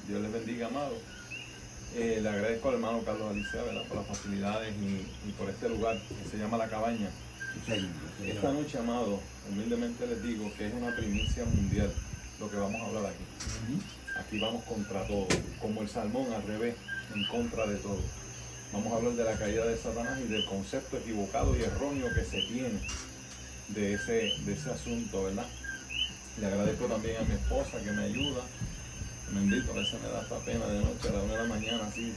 Dios les bendiga, amado. Le agradezco al hermano Carlos Alicia, ¿verdad?, por las facilidades y por este lugar que se llama La Cabaña. Esta noche, amado, humildemente les digo que es una primicia mundial lo que vamos a hablar aquí. Aquí vamos contra todo, como el salmón al revés, en contra de todo. Vamos a hablar de la caída de Satanás y del concepto equivocado y erróneo que se tiene de ese asunto, ¿verdad? Le agradezco también a mi esposa que me ayuda. Bendito, a veces me da esta pena de noche a la 1 de la mañana, así,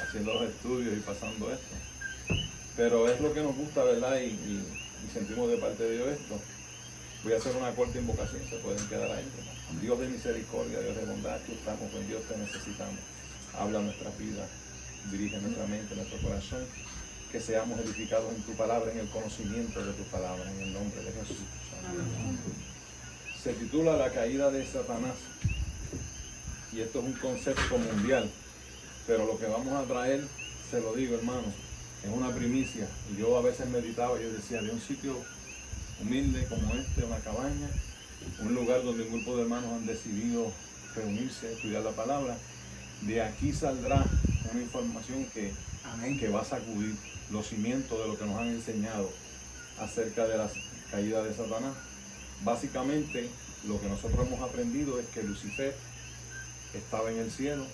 haciendo los estudios y pasando esto. Pero es lo que nos gusta, ¿verdad? Y sentimos de parte de Dios esto. Voy a hacer una corta invocación, se pueden quedar ahí, ¿verdad? Dios de misericordia, Dios de bondad, aquí estamos con Dios, te necesitamos. Habla nuestras vidas, dirige nuestra mente, nuestro corazón, que seamos edificados en tu palabra, en el conocimiento de tu palabra, en el nombre de Jesús. Amén. Se titula La caída de Satanás. Y esto es un concepto mundial, pero lo que vamos a traer, se lo digo, hermano, es una primicia. Y yo a veces meditaba y yo decía, de un sitio humilde como este, una cabaña, un lugar donde un grupo de hermanos han decidido reunirse, estudiar la palabra, de aquí saldrá una información que va a sacudir los cimientos de lo que nos han enseñado acerca de la caída de Satanás. Básicamente, lo que nosotros hemos aprendido es que Lucifer estaba en el cielo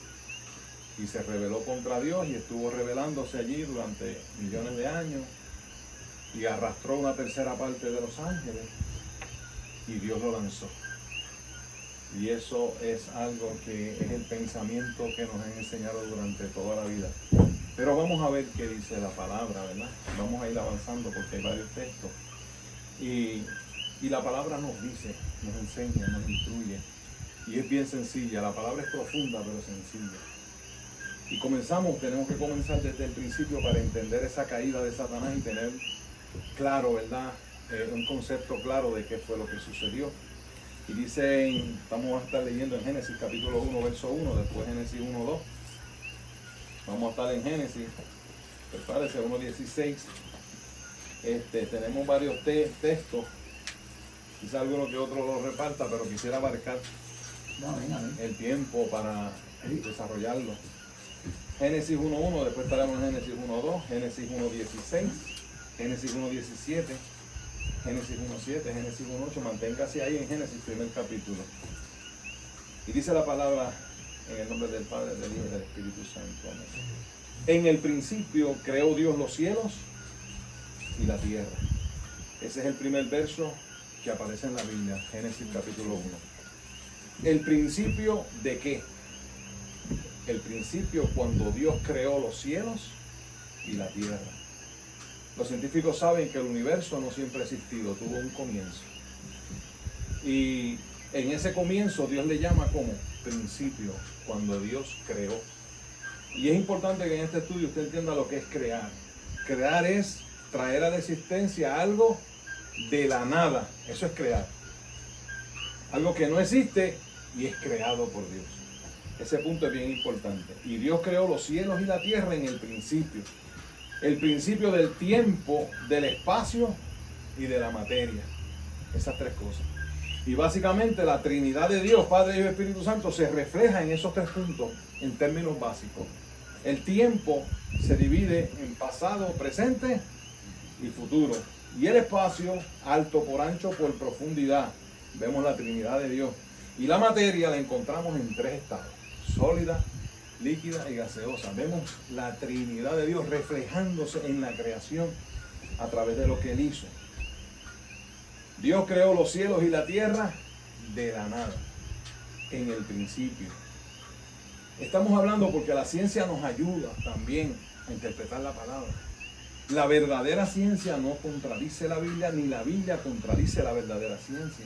y se rebeló contra Dios y estuvo rebelándose allí durante millones de años y arrastró una tercera parte de los ángeles y Dios lo lanzó. Y eso es algo que es el pensamiento que nos han enseñado durante toda la vida. Pero vamos a ver qué dice la palabra, ¿verdad? Vamos a ir avanzando porque hay varios textos. Y la palabra nos dice, nos enseña, nos instruye. Y es bien sencilla, la palabra es profunda pero sencilla. Y tenemos que comenzar desde el principio para entender esa caída de Satanás y tener claro, ¿verdad? Un concepto claro de qué fue lo que sucedió. Y dice, vamos a estar leyendo en Génesis capítulo 1, verso 1, después Génesis 1, 2. Vamos a estar en Génesis, prepárese, 1:16. Tenemos varios textos, quizá alguno que otro lo reparta, pero quisiera abarcar el tiempo para desarrollarlo. Génesis 1.1, después estaremos en Génesis 1.2, Génesis 1.16, Génesis 1.17, Génesis 1.7, Génesis 1.8, manténgase ahí en Génesis, primer capítulo. Y dice la palabra en el nombre del Padre, del Hijo y del Espíritu Santo. Amén. En el principio creó Dios los cielos y la tierra. Ese es el primer verso que aparece en la Biblia, Génesis capítulo 1. ¿El principio de qué? El principio cuando Dios creó los cielos y la tierra. Los científicos saben que el universo no siempre ha existido, tuvo un comienzo. Y en ese comienzo Dios le llama como principio, cuando Dios creó. Y es importante que en este estudio usted entienda lo que es crear. Crear es traer a la existencia algo de la nada. Eso es crear. Algo que no existe y es creado por Dios. Ese punto es bien importante. Y Dios creó los cielos y la tierra en el principio. El principio del tiempo, del espacio y de la materia. Esas tres cosas. Y básicamente la Trinidad de Dios, Padre, Hijo y Espíritu Santo, se refleja en esos tres puntos en términos básicos. El tiempo se divide en pasado, presente y futuro. Y el espacio, alto por ancho por profundidad. Vemos la Trinidad de Dios. Y la materia la encontramos en tres estados: sólida, líquida y gaseosa. Vemos la Trinidad de Dios reflejándose en la creación a través de lo que Él hizo. Dios creó los cielos y la tierra de la nada, en el principio. Estamos hablando porque la ciencia nos ayuda también a interpretar la palabra. La verdadera ciencia no contradice la Biblia, ni la Biblia contradice la verdadera ciencia.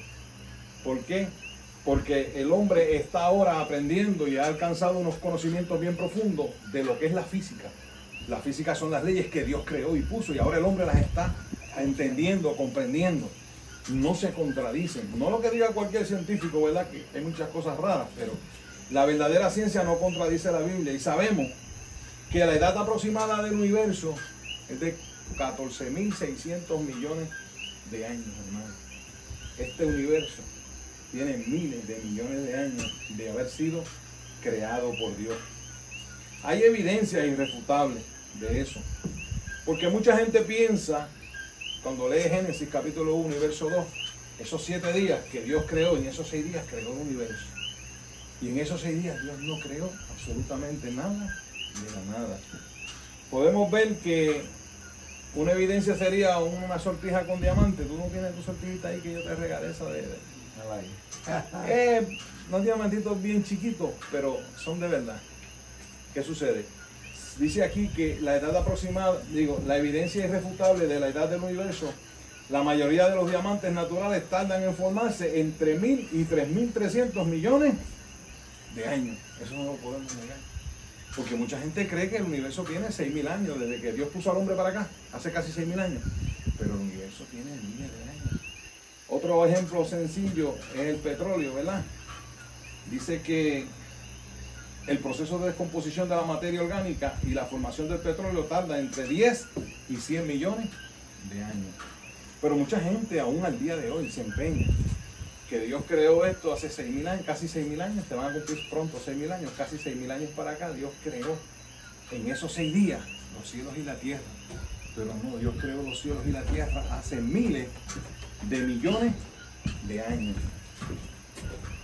¿Por qué? Porque el hombre está ahora aprendiendo y ha alcanzado unos conocimientos bien profundos de lo que es la física. La física son las leyes que Dios creó y puso, y ahora el hombre las está entendiendo, comprendiendo. No se contradicen. No lo que diga cualquier científico, ¿verdad? Que hay muchas cosas raras, pero la verdadera ciencia no contradice la Biblia. Y sabemos que la edad aproximada del universo es de 14.600 millones de años, hermano. Este universo tiene miles de millones de años de haber sido creado por Dios. Hay evidencia irrefutable de eso. Porque mucha gente piensa, cuando lee Génesis capítulo 1 y verso 2, esos 7 días que Dios creó, en esos 6 días creó el universo. Y en esos 6 días Dios no creó absolutamente nada de la nada. Podemos ver que una evidencia sería una sortija con diamante. Tú no tienes tu sortijita ahí que yo te regalé esa de unos diamantitos bien chiquitos, pero son de verdad. ¿Qué sucede? Dice aquí que la edad aproximada, la evidencia irrefutable de la edad del universo, la mayoría de los diamantes naturales tardan en formarse entre 1.000 y 3.300 millones de años. Eso no lo podemos negar. Porque mucha gente cree que el universo tiene 6.000 años, desde que Dios puso al hombre para acá, hace casi 6.000 años. Pero el universo tiene miles de años. Otro ejemplo sencillo es el petróleo, ¿verdad? Dice que el proceso de descomposición de la materia orgánica y la formación del petróleo tarda entre 10 y 100 millones de años. Pero mucha gente aún al día de hoy se empeña que Dios creó esto hace 6.000 años, casi 6.000 años, te van a cumplir pronto 6.000 años, casi 6.000 años para acá. Dios creó en esos 6 días los cielos y la tierra. Pero no, Dios creó los cielos y la tierra hace miles de millones de años.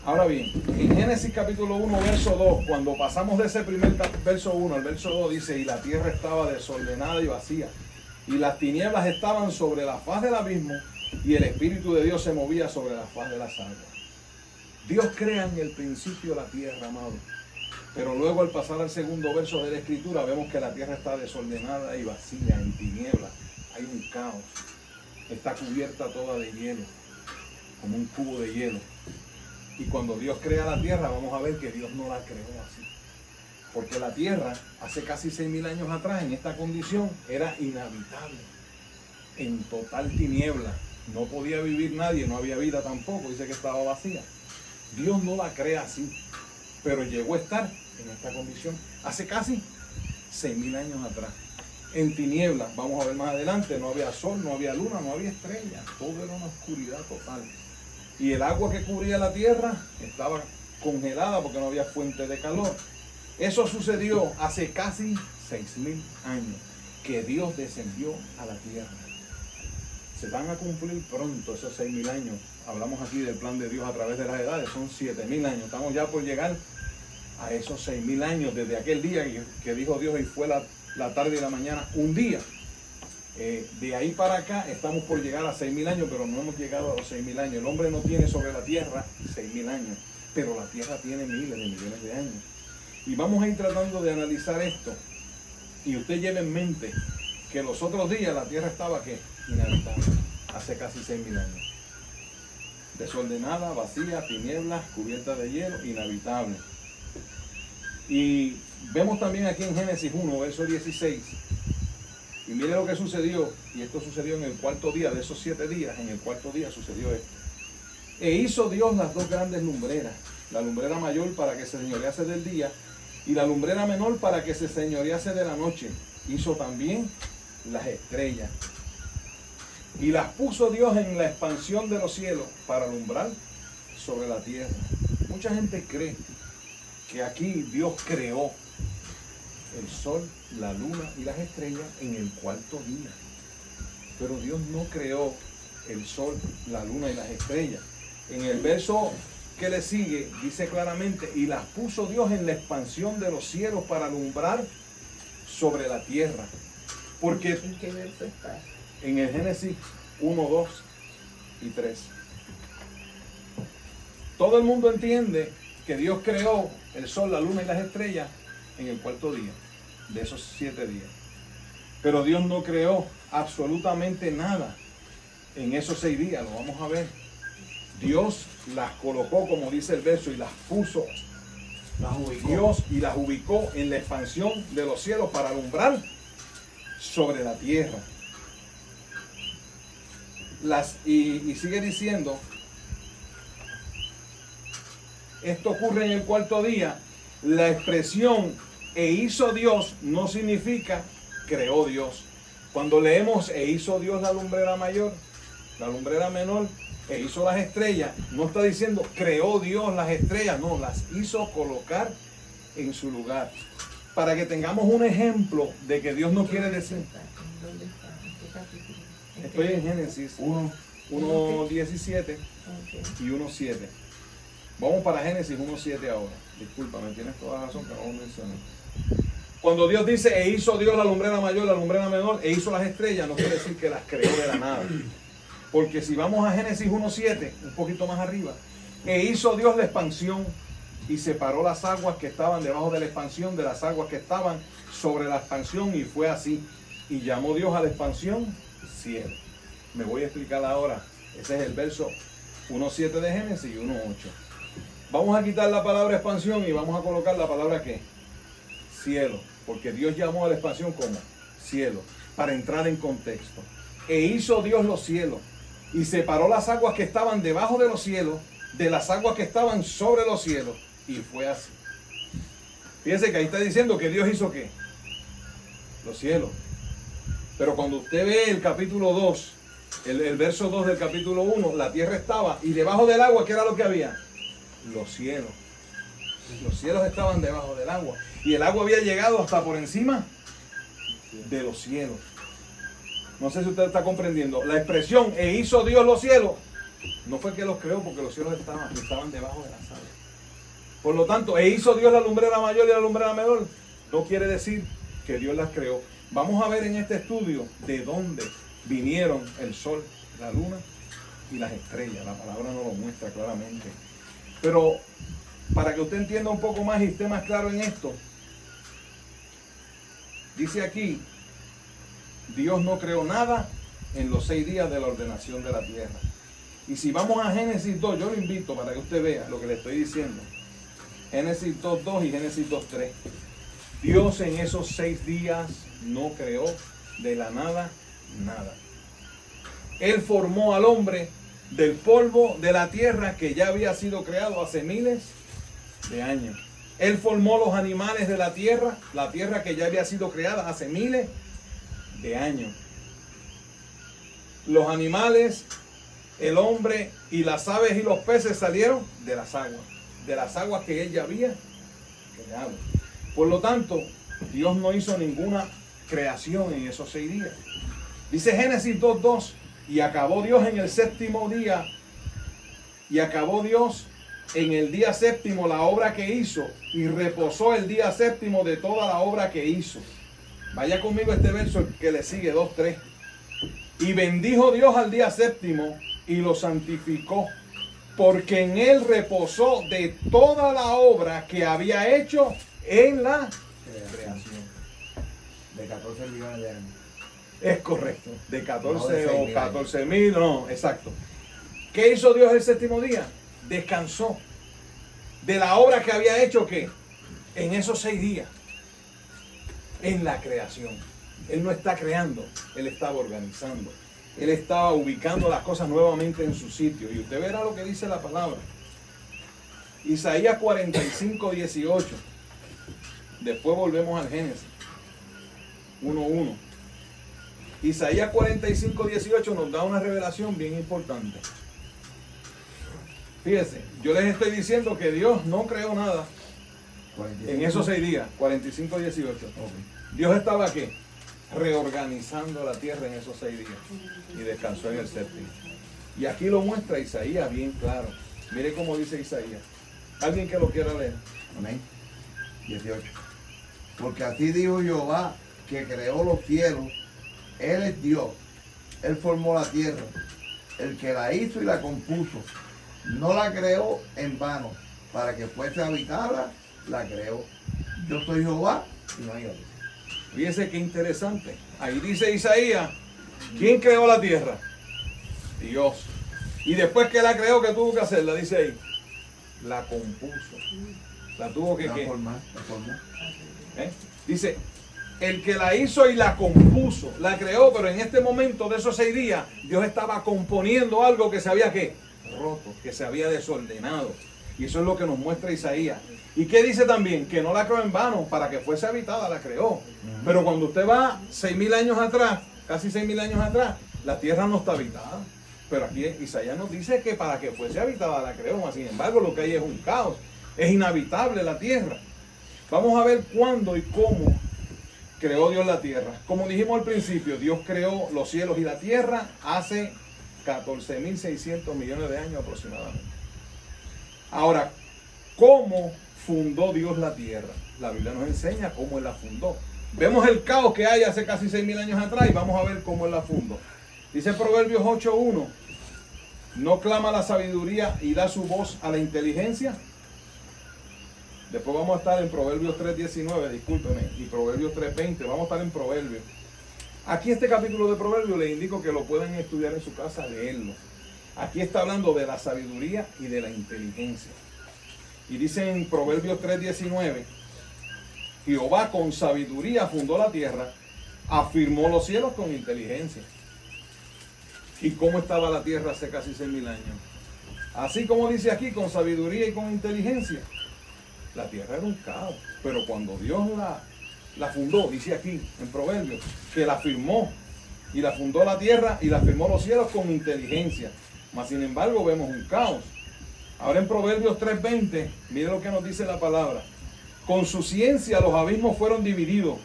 Ahora bien, en Génesis capítulo 1, verso 2, cuando pasamos de ese primer verso 1 al verso 2, dice: y la tierra estaba desordenada y vacía, y las tinieblas estaban sobre la faz del abismo, y el Espíritu de Dios se movía sobre la faz de las aguas. Dios crea en el principio la tierra, amado. Pero luego al pasar al segundo verso de la Escritura, vemos que la tierra está desordenada y vacía, en tinieblas. Hay un caos. Está cubierta toda de hielo, como un cubo de hielo. Y cuando Dios crea la tierra, vamos a ver que Dios no la creó así. Porque la tierra, hace casi 6.000 años atrás, en esta condición, era inhabitable. En total tiniebla. No podía vivir nadie, no había vida tampoco. Dice que estaba vacía. Dios no la crea así. Pero llegó a estar en esta condición hace casi 6.000 años atrás. En tinieblas, vamos a ver más adelante, no había sol, no había luna, no había estrellas. Todo era una oscuridad total. Y el agua que cubría la tierra estaba congelada porque no había fuente de calor. Eso sucedió hace casi 6.000 años, que Dios descendió a la tierra. Se van a cumplir pronto esos 6.000 años. Hablamos aquí del plan de Dios a través de las edades, son 7.000 años. Estamos ya por llegar a esos 6.000 años desde aquel día que dijo Dios, y fue la tarde y la mañana un día. De ahí para acá estamos por llegar a 6.000 años, pero no hemos llegado a los 6.000 años. El hombre no tiene sobre la tierra 6.000 años, pero la tierra tiene miles de millones de años. Y vamos a ir tratando de analizar esto. Y usted lleve en mente que los otros días la tierra estaba ¿qué? Inhabitable, hace casi 6.000 años. Desordenada, vacía, tinieblas, cubierta de hielo, inhabitable. Y vemos también aquí en Génesis 1, verso 16. Y mire lo que sucedió, y esto sucedió en el cuarto día de esos 7 días, en el cuarto día sucedió esto. E hizo Dios las 2 grandes lumbreras, la lumbrera mayor para que se señorease del día, y la lumbrera menor para que se señorease de la noche. Hizo también las estrellas. Y las puso Dios en la expansión de los cielos para alumbrar sobre la tierra. Mucha gente cree que aquí Dios creó el sol, la luna y las estrellas en el cuarto día. Pero Dios no creó el sol, la luna y las estrellas. En el verso que le sigue dice claramente: y las puso Dios en la expansión de los cielos para alumbrar sobre la tierra. Porque ¿En qué verso está? en el Génesis 1, 2 y 3. Todo el mundo entiende que Dios creó el sol, la luna y las estrellas en el cuarto día de esos 7 días. Pero Dios no creó absolutamente nada en esos 6 días, lo vamos a ver. Dios las colocó, como dice el verso, y las puso. Las ubicó. Dios y las ubicó en la expansión de los cielos para alumbrar sobre la tierra. Y sigue diciendo, esto ocurre en el cuarto día. La expresión "e hizo Dios" no significa creó Dios. Cuando leemos "e hizo Dios la lumbrera mayor, la lumbrera menor, e hizo las estrellas", no está diciendo creó Dios las estrellas, no, las hizo colocar en su lugar. Para que tengamos un ejemplo de que Dios no quiere decir. ¿Dónde está? ¿En qué capítulo? Estoy en Génesis 1:17 y 1:7. Vamos para Génesis 1:7 ahora. Discúlpame, tienes toda la razón que no lo mencioné. Cuando Dios dice, e hizo Dios la lumbrera mayor, la lumbrera menor, e hizo las estrellas, no quiere decir que las creó de la nada. Porque si vamos a Génesis 1:7, un poquito más arriba, e hizo Dios la expansión y separó las aguas que estaban debajo de la expansión de las aguas que estaban sobre la expansión, y fue así. Y llamó Dios a la expansión cielo. Me voy a explicar ahora. Ese es el verso 1:7 de Génesis y 1:8. Vamos a quitar la palabra expansión y vamos a colocar la palabra ¿qué? Cielo. Porque Dios llamó a la expansión como cielo, para entrar en contexto. E hizo Dios los cielos y separó las aguas que estaban debajo de los cielos de las aguas que estaban sobre los cielos, y fue así. Fíjense que ahí está diciendo que Dios hizo ¿qué? Los cielos. Pero cuando usted ve el capítulo 2, el verso 2 del capítulo 1, la tierra estaba, y debajo del agua, ¿qué era lo que había? Los cielos. Los cielos estaban debajo del agua, y el agua había llegado hasta por encima de los cielos. No sé si usted está comprendiendo. La expresión, e hizo Dios los cielos, no fue que los creó, porque los cielos estaban debajo de las aguas. Por lo tanto, e hizo Dios la lumbrera mayor y la lumbrera menor, no quiere decir que Dios las creó. Vamos a ver en este estudio de dónde vinieron el sol, la luna y las estrellas. La palabra nos lo muestra claramente. Pero para que usted entienda un poco más y esté más claro en esto, dice aquí, Dios no creó nada en los 6 días de la ordenación de la tierra. Y si vamos a Génesis 2, yo lo invito para que usted vea lo que le estoy diciendo. Génesis 2:2 y Génesis 2:3. Dios en esos 6 días no creó de la nada nada. Él formó al hombre del polvo de la tierra que ya había sido creado hace miles de años. Él formó los animales de la tierra que ya había sido creada hace miles de años. Los animales, el hombre y las aves y los peces salieron de las aguas que él ya había creado. Por lo tanto, Dios no hizo ninguna creación en esos 6 días. Dice Génesis 2:2, y acabó Dios en el séptimo día, y acabó Dios en el día séptimo la obra que hizo, y reposó el día séptimo de toda la obra que hizo. Vaya conmigo este verso que le sigue, 2:3. Y bendijo Dios al día séptimo y lo santificó, porque en él reposó de toda la obra que había hecho en la creación. De 14 millones de años. Es correcto, de 14 No, de 6.000 o 14.000, no, exacto. ¿Qué hizo Dios el séptimo día? Descansó de la obra que había hecho, ¿qué? En esos 6 días, en la creación. Él no está creando, Él estaba organizando. Él estaba ubicando las cosas nuevamente en su sitio. Y usted verá lo que dice la palabra. Isaías 45:18. Después volvemos al Génesis 1:1. Isaías 45:18 nos da una revelación bien importante. Fíjese, yo les estoy diciendo que Dios no creó nada 45. En esos 6 días, 45:18. Okay. Dios estaba aquí reorganizando la tierra en esos 6 días y descansó en el séptimo. Y aquí lo muestra Isaías bien claro. Mire cómo dice Isaías. ¿Alguien que lo quiera leer? Amén. 18. Porque así dijo Jehová, que creó los cielos. Él es Dios. Él formó la tierra. El que la hizo y la compuso. No la creó en vano. Para que fuese habitada, la creó. Yo soy Jehová y no hay otro. Fíjese qué interesante. Ahí dice Isaías, ¿quién creó la tierra? Dios. Y después que la creó, ¿qué tuvo que hacer? La dice ahí. La compuso. La tuvo que formó. Dice, el que la hizo y la compuso, la creó, pero en este momento de esos 6 días, Dios estaba componiendo algo que se había ¿qué? Roto, que se había desordenado. Y eso es lo que nos muestra Isaías. ¿Y qué dice también? Que no la creó en vano, para que fuese habitada, la creó. Pero cuando usted va 6.000 años atrás, casi 6.000 años atrás, la tierra no está habitada. Pero aquí Isaías nos dice que para que fuese habitada la creó. Sin embargo, lo que hay es un caos. Es inhabitable la tierra. Vamos a ver cuándo y cómo creó Dios la tierra. Como dijimos al principio, Dios creó los cielos y la tierra hace 14.600 millones de años aproximadamente. Ahora, ¿cómo fundó Dios la tierra? La Biblia nos enseña cómo Él la fundó. Vemos el caos que hay hace casi 6.000 años atrás y vamos a ver cómo Él la fundó. Dice Proverbios 8:1, ¿no clama la sabiduría y da su voz a la inteligencia? Después vamos a estar en Proverbios 3:19, discúlpeme, y Proverbios 3:20, vamos a estar en Proverbios. Aquí este capítulo de Proverbios les indico que lo pueden estudiar en su casa, leerlo. Aquí está hablando de la sabiduría y de la inteligencia. Y dice en Proverbios 3:19, Jehová con sabiduría fundó la tierra, afirmó los cielos con inteligencia. ¿Y cómo estaba la tierra hace casi 6.000 años? Así como dice aquí, con sabiduría y con inteligencia. La tierra era un caos, pero cuando Dios la fundó, dice aquí en Proverbios, que la firmó y la fundó la tierra y la firmó los cielos con inteligencia. Mas sin embargo vemos un caos. Ahora en Proverbios 3:20, mire lo que nos dice la palabra. Con su ciencia los abismos fueron divididos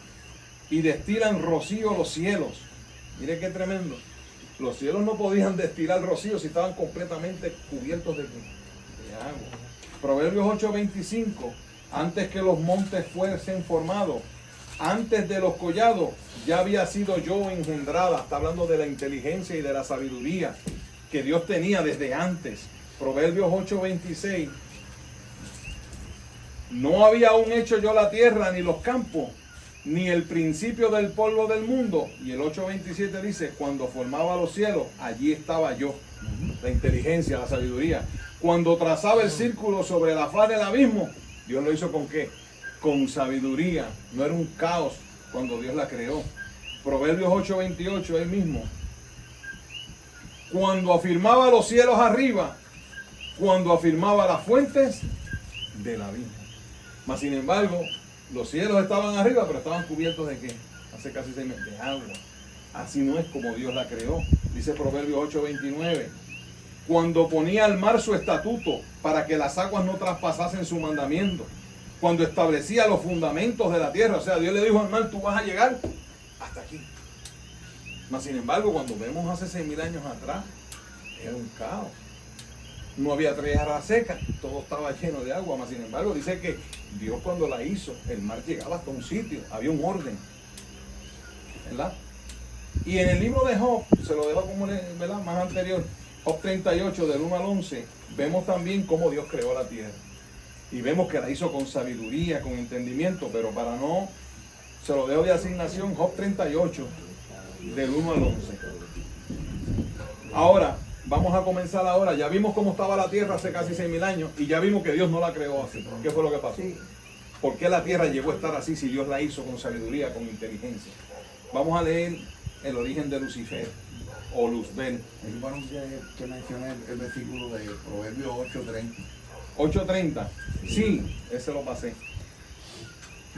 y destilan rocío los cielos. Mire qué tremendo. Los cielos no podían destilar rocío si estaban completamente cubiertos de agua. Proverbios 8:25, antes que los montes fuesen formados, antes de los collados, ya había sido yo engendrada. Está hablando de la inteligencia y de la sabiduría que Dios tenía desde antes. Proverbios 8:26, no había aún hecho yo la tierra ni los campos, ni el principio del polvo del mundo. Y el 8:27 dice, cuando formaba los cielos, allí estaba yo. La inteligencia, la sabiduría. Cuando trazaba el círculo sobre la faz del abismo, Dios lo hizo ¿con qué? Con sabiduría. No era un caos cuando Dios la creó. Proverbios 8:28, ahí mismo. Cuando afirmaba los cielos arriba, cuando afirmaba las fuentes del abismo. Mas sin embargo, los cielos estaban arriba, pero estaban cubiertos ¿de qué? Hace casi 6 meses, de agua. Así no es como Dios la creó. Dice Proverbios 8:29. Cuando ponía al mar su estatuto para que las aguas no traspasasen su mandamiento. Cuando establecía los fundamentos de la tierra. O sea, Dios le dijo al mar, tú vas a llegar hasta aquí. Mas sin embargo, cuando vemos hace 6.000 años atrás, era un caos. No había tierra seca, todo estaba lleno de agua. Mas sin embargo, dice que Dios cuando la hizo, el mar llegaba hasta un sitio, había un orden. ¿Verdad? Y en el libro de Job, se lo dejo como ¿verdad? Más anterior, Job 38, del 1 al 11, vemos también cómo Dios creó la tierra. Y vemos que la hizo con sabiduría, con entendimiento, pero para no, se lo dejo de asignación, Job 38, del 1 al 11. Ahora, vamos a comenzar ahora. Ya vimos cómo estaba la tierra hace casi 6.000 años y ya vimos que Dios no la creó así. ¿Qué fue lo que pasó? ¿Por qué la tierra llegó a estar así si Dios la hizo con sabiduría, con inteligencia? Vamos a leer el origen de Lucifer o Luzbel. Es bueno que mencione el versículo de Proverbios 8:30. 8:30. Sí, ese lo pasé.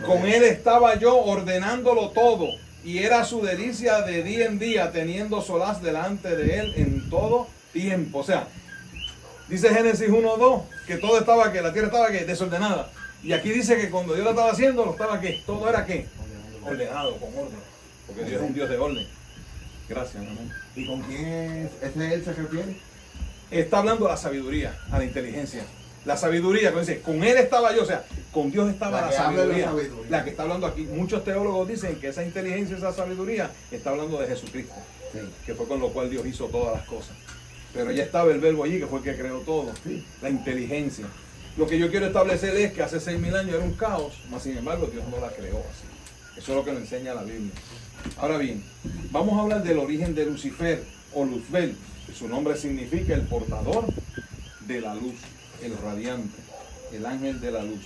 Con él estaba yo ordenándolo todo, y era su delicia de día en día, teniendo solaz delante de él en todo tiempo. O sea, dice Génesis 1:2 que todo estaba, que la tierra estaba ¿qué? Desordenada. Y aquí dice que cuando Dios lo estaba haciendo, lo estaba ¿qué? Todo era ¿qué? Ordenado, con orden. Porque Dios es un Dios de orden. Gracias, mi amor. ¿Y con quién ese él se refiere? Está hablando de la sabiduría, a la inteligencia. La sabiduría, como dice, con él estaba yo, o sea, con Dios estaba la sabiduría. La que está hablando aquí. Muchos teólogos dicen que esa inteligencia, esa sabiduría, está hablando de Jesucristo, sí, que fue con lo cual Dios hizo todas las cosas. Pero ya estaba el verbo allí, que fue el que creó todo, sí, la inteligencia. Lo que yo quiero establecer es que hace 6.000 años era un caos, mas sin embargo Dios no la creó así. Eso es lo que nos enseña la Biblia. Ahora bien, vamos a hablar del origen de Lucifer o Luzbel. Su nombre significa el portador de la luz, el radiante, el ángel de la luz.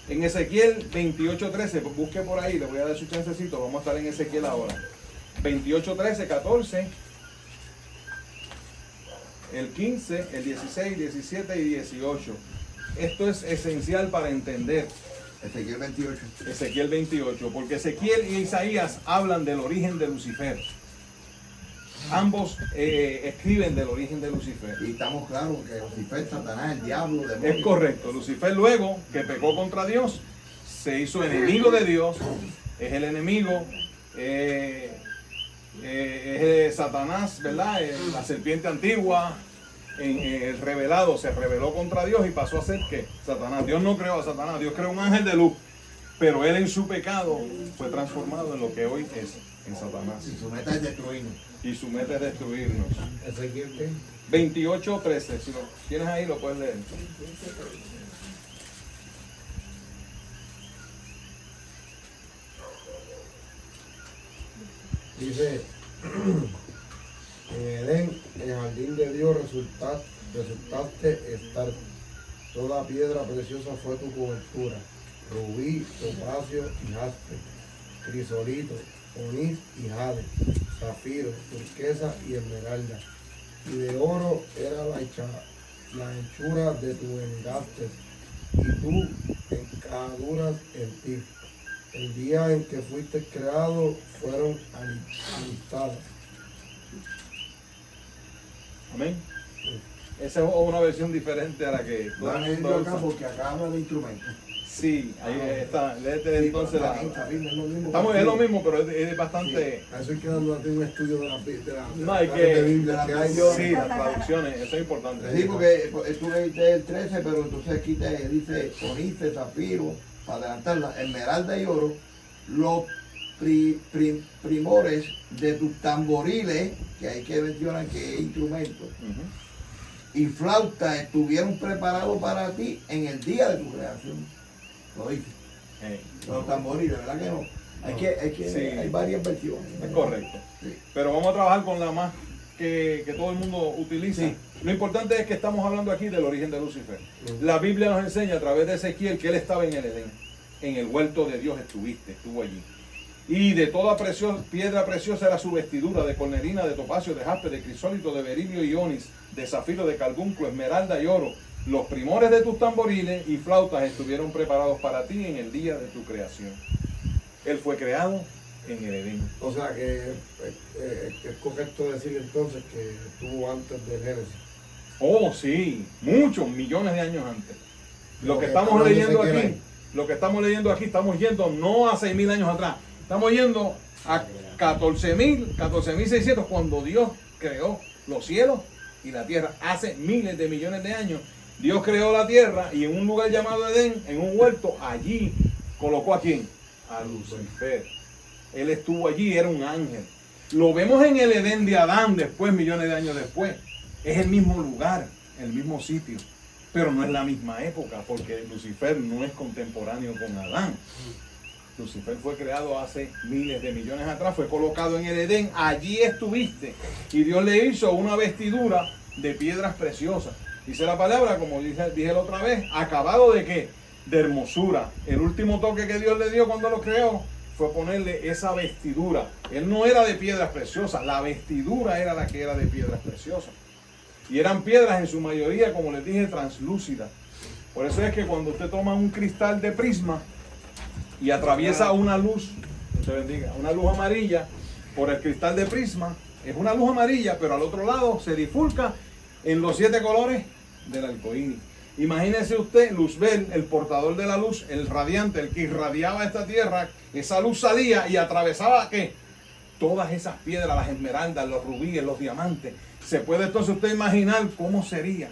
En Ezequiel 28:13, busque por ahí, le voy a dar su chancecito, vamos a estar en Ezequiel ahora. 28:13, 14, el 15, el 16, 17 y 18. Esto es esencial para entender. Ezequiel 28. Ezequiel 28, porque Ezequiel y Isaías hablan del origen de Lucifer. Ambos escriben del origen de Lucifer. Y estamos claros que Lucifer, Satanás, el diablo, demonio. Es correcto. Lucifer luego que pecó contra Dios, se hizo enemigo de Dios, es el enemigo, es Satanás, ¿verdad? La serpiente antigua, el revelado, se rebeló contra Dios y pasó a ser ¿qué? Satanás. Dios no creó a Satanás, Dios creó un ángel de luz, pero él en su pecado fue transformado en lo que hoy es, en Satanás. Y su meta es destruirnos. Y su meta es destruirnos. Ezequiel, ¿qué? 28:13, si lo tienes ahí lo puedes leer. Dice, en Edén, en el jardín de Dios resultaste estar. Toda piedra preciosa fue tu cobertura. Rubí, topacio y jaspe, crisolito, onís y jade, zafiro, turquesa y esmeralda. Y de oro era la hechura de tu engaste, y tú encajaduras en ti. El día en que fuiste creado fueron alistadas. Amén. Esa es una versión diferente a la que todo Van a el ir mundo acá usa. porque acá habla de instrumentos. Sí, ahí está. Léete entonces la. Está bien, es lo mismo. Estamos, es lo mismo, pero es bastante. A eso hay que darle un estudio de la No, hay de que- Biblia que hay. Sí, las traducciones, eso es importante. Sí, porque tú leíste el 13, pero entonces aquí te dice onice, zafiro, para adelantarla, esmeralda y oro, los primores de tus tamboriles, que hay que mencionar que es instrumento, Ujú. y flauta estuvieron preparados para ti en el día de tu creación. Lo dice. Los tamboriles, ¿verdad que no? Sí. Hay varias versiones. Es correcto. Sí. Pero vamos a trabajar con la más que todo el mundo utiliza. Sí. Lo importante es que estamos hablando aquí del origen de Lucifer. Ujú. La Biblia nos enseña a través de Ezequiel que él estaba en el Edén. En el huerto de Dios estuvo allí. Y de toda piedra preciosa era su vestidura, de cornerina, de topacio, de jaspe, de crisólito, de berilio y onis, de zafiro, de carbunclo, esmeralda y oro. Los primores de tus tamboriles y flautas estuvieron preparados para ti en el día de tu creación. Él fue creado en el Edén. O sea que es correcto decir entonces que estuvo antes del Génesis. Oh, sí, muchos millones de años antes. Lo que Está estamos hablando leyendo Ezequiel aquí, ahí. lo que estamos leyendo aquí, estamos yendo no a 6.000 años atrás, estamos yendo a 14.600 cuando Dios creó los cielos y la tierra. Hace miles de millones de años, Dios creó la tierra y en un lugar llamado Edén, en un huerto, allí colocó ¿a quién? A Lucifer. Él estuvo allí, era un ángel. Lo vemos en el Edén de Adán después, millones de años después. Es el mismo lugar, el mismo sitio, pero no es la misma época, porque Lucifer no es contemporáneo con Adán. Lucifer fue creado hace miles de millones atrás, fue colocado en el Edén, allí estuviste, y Dios le hizo una vestidura de piedras preciosas. Dice la palabra, como dije la otra vez, acabado de qué? De hermosura. El último toque que Dios le dio cuando lo creó fue ponerle esa vestidura. Él no era de piedras preciosas, la vestidura era la que era de piedras preciosas. Y eran piedras en su mayoría, como les dije, translúcidas. Por eso es que cuando usted toma un cristal de prisma y atraviesa una luz, Dios te bendiga, una luz amarilla por el cristal de prisma, es una luz amarilla, pero al otro lado se bifurca en los 7 colores del arcoíris. Imagínese usted, Luzbel, el portador de la luz, el radiante, el que irradiaba esta tierra, esa luz salía y atravesaba ¿qué? Todas esas piedras, las esmeraldas, los rubíes, los diamantes. Se puede entonces usted imaginar cómo sería.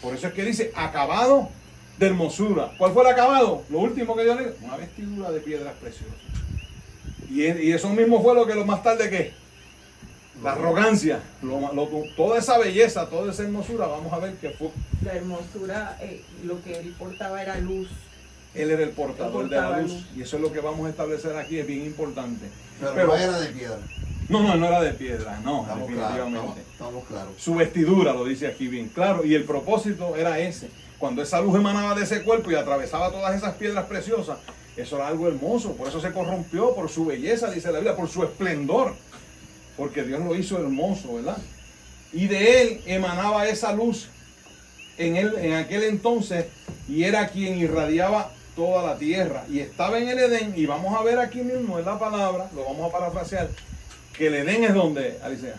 Por eso es que dice, acabado de hermosura. ¿Cuál fue el acabado? Lo último que Dios le dio, una vestidura de piedras preciosas. Y eso mismo fue lo que más tarde, ¿qué? La arrogancia, toda esa belleza, toda esa hermosura, vamos a ver que fue. La hermosura, lo que él portaba era luz. Él era el portador de la portaba luz. luz. Y eso es lo que vamos a establecer aquí, es bien importante. Pero no era de piedra. No era de piedra, no, Estamos definitivamente. claros. Estamos claros. Su vestidura, lo dice aquí bien claro, y el propósito era ese. Cuando esa luz emanaba de ese cuerpo y atravesaba todas esas piedras preciosas, eso era algo hermoso, por eso se corrompió, por su belleza, dice la Biblia, por su esplendor, porque Dios lo hizo hermoso, ¿verdad? Y de él emanaba esa luz en aquel entonces, y era quien irradiaba toda la tierra, y estaba en el Edén, y vamos a ver aquí mismo en la palabra, lo vamos a parafrasear, que el Edén es donde, Alicia,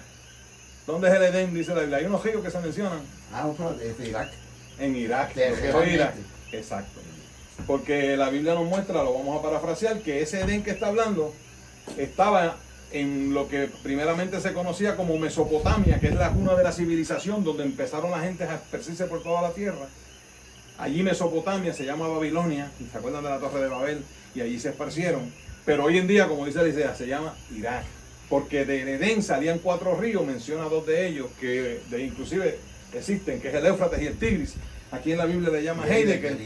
¿dónde es el Edén? Dice la Biblia. Hay unos ríos que se mencionan Ah, es de Irak. en Irak. Terriblemente. Exacto. Porque la Biblia nos muestra, lo vamos a parafrasear, que ese Edén que está hablando estaba en lo que primeramente se conocía como Mesopotamia, que es la cuna de la civilización, donde empezaron las gentes a esparcirse por toda la tierra. Allí Mesopotamia se llama Babilonia, ¿se acuerdan de la Torre de Babel? Y allí se esparcieron. Pero hoy en día, como dice Elisea, se llama Irak. Porque de Edén salían 4 ríos, menciona 2 de ellos, que inclusive existen, que es el Éufrates y el Tigris. Aquí en la Biblia le llama Heidekel.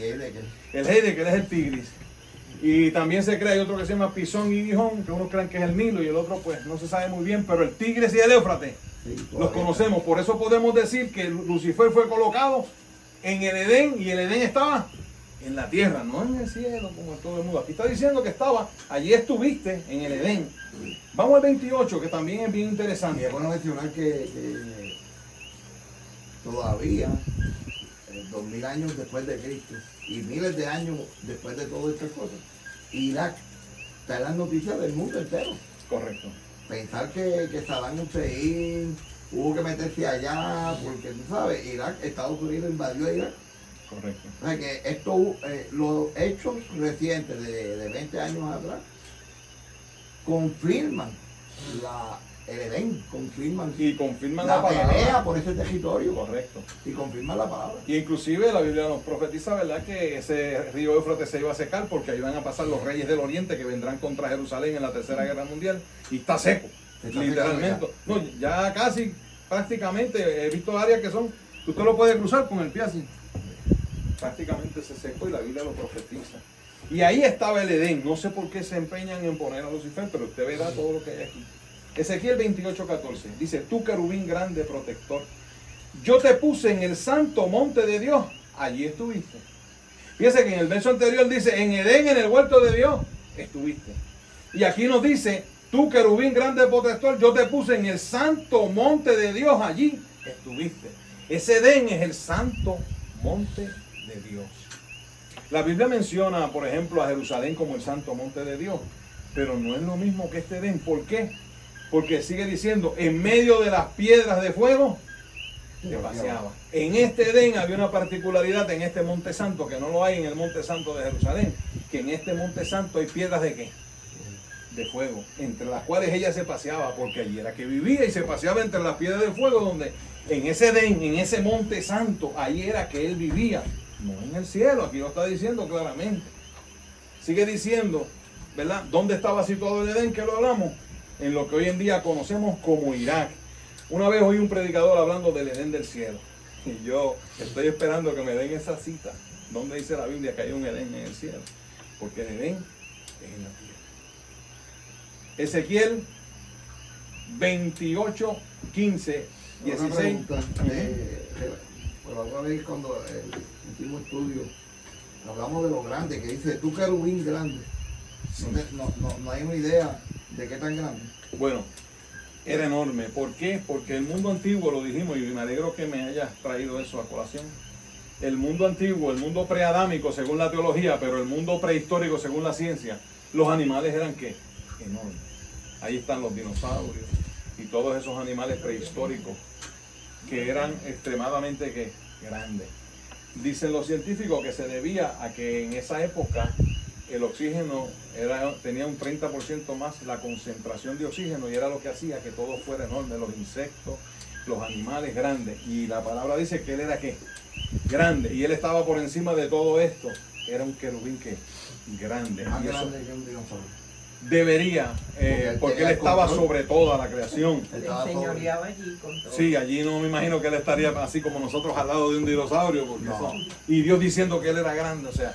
El Heidekel es el Tigris. Y también se cree, hay otro que se llama Pisón y Gijón, que unos creen que es el Nilo y el otro pues no se sabe muy bien, pero el Tigris y el Éufrates los conocemos. Por eso podemos decir que Lucifer fue colocado en el Edén y el Edén estaba en la tierra, no en el cielo como en todo el mundo. Aquí está diciendo que estaba, allí estuviste en el Edén. Vamos al 28, que también es bien interesante. Y es bueno mencionar que todavía, 2000 años después de Cristo y miles de años después de todas estas cosas, Irak está en las noticias del mundo entero. Correcto. Pensar que Saddam Hussein hubo que meterse allá, porque tú sabes, Irak, Estados Unidos invadió Irak. Correcto. O sea que esto, los hechos recientes de 20 años atrás confirman el Edén, confirman la palabra. Pelea por ese territorio. Correcto. Y confirman la palabra. Y inclusive la Biblia nos profetiza, ¿verdad?, que ese río Éufrates se iba a secar porque ahí van a pasar los reyes del oriente que vendrán contra Jerusalén en la Tercera Guerra Mundial y está seco, literalmente. No, ya casi, prácticamente, he visto áreas que son, usted lo puede cruzar con el pie así. Prácticamente se secó y la Biblia lo profetiza. Y ahí estaba el Edén. No sé por qué se empeñan en poner a Lucifer, pero usted verá todo lo que hay aquí. Ezequiel 28:14 dice: tú querubín grande protector, yo te puse en el santo monte de Dios, allí estuviste. Fíjese que en el verso anterior dice: en Edén, en el huerto de Dios, estuviste. Y aquí nos dice: tú querubín grande protector, yo te puse en el santo monte de Dios, allí estuviste. Ese Edén es el santo monte de Dios. La Biblia menciona, por ejemplo, a Jerusalén como el santo monte de Dios, pero no es lo mismo que este Edén. ¿Por qué? Porque sigue diciendo: en medio de las piedras de fuego se paseaba. En este Edén había una particularidad en este monte santo que no lo hay en el monte santo de Jerusalén, que en este monte santo hay piedras de ¿qué? De fuego, entre las cuales ella se paseaba, porque allí era que vivía y se paseaba entre las piedras de fuego, donde en ese Edén, en ese monte santo, ahí era que él vivía, no en el cielo. Aquí lo está diciendo claramente. Sigue diciendo, ¿verdad?, ¿dónde estaba situado el Edén? Que lo hablamos en lo que hoy en día conocemos como Irak. Una vez oí un predicador hablando del Edén del cielo, y yo estoy esperando que me den esa cita, donde dice la Biblia que hay un Edén en el cielo, porque el Edén es en la tierra. Ezequiel 28, 15, 16. Una pregunta, por otra vez cuando el último estudio hablamos de lo grande, que dice tú querubín grande. Sí. No hay una idea de qué tan grande. Bueno, era enorme. ¿Por qué? Porque el mundo antiguo, lo dijimos, y me alegro que me hayas traído eso a colación. El mundo antiguo, el mundo preadámico según la teología, pero el mundo prehistórico según la ciencia, los animales eran ¿qué? Enormes. Ahí están los dinosaurios y todos esos animales prehistóricos que eran extremadamente ¿qué? Grandes. Dicen los científicos que se debía a que en esa época el oxígeno tenía un 30% más la concentración de oxígeno, y era lo que hacía que todo fuera enorme, los insectos, los animales grandes. Y la palabra dice que él era ¿qué? Grande, y él estaba por encima de todo esto. Era un querubín ¿qué? Grande. Más Y eso grande que un dinosaurio. debería, porque él estaba sobre toda la creación. Le enseñoreaba allí con todo. Sí, allí no me imagino que él estaría así como nosotros al lado de un dinosaurio, porque No. y Dios diciendo que él era grande, o sea,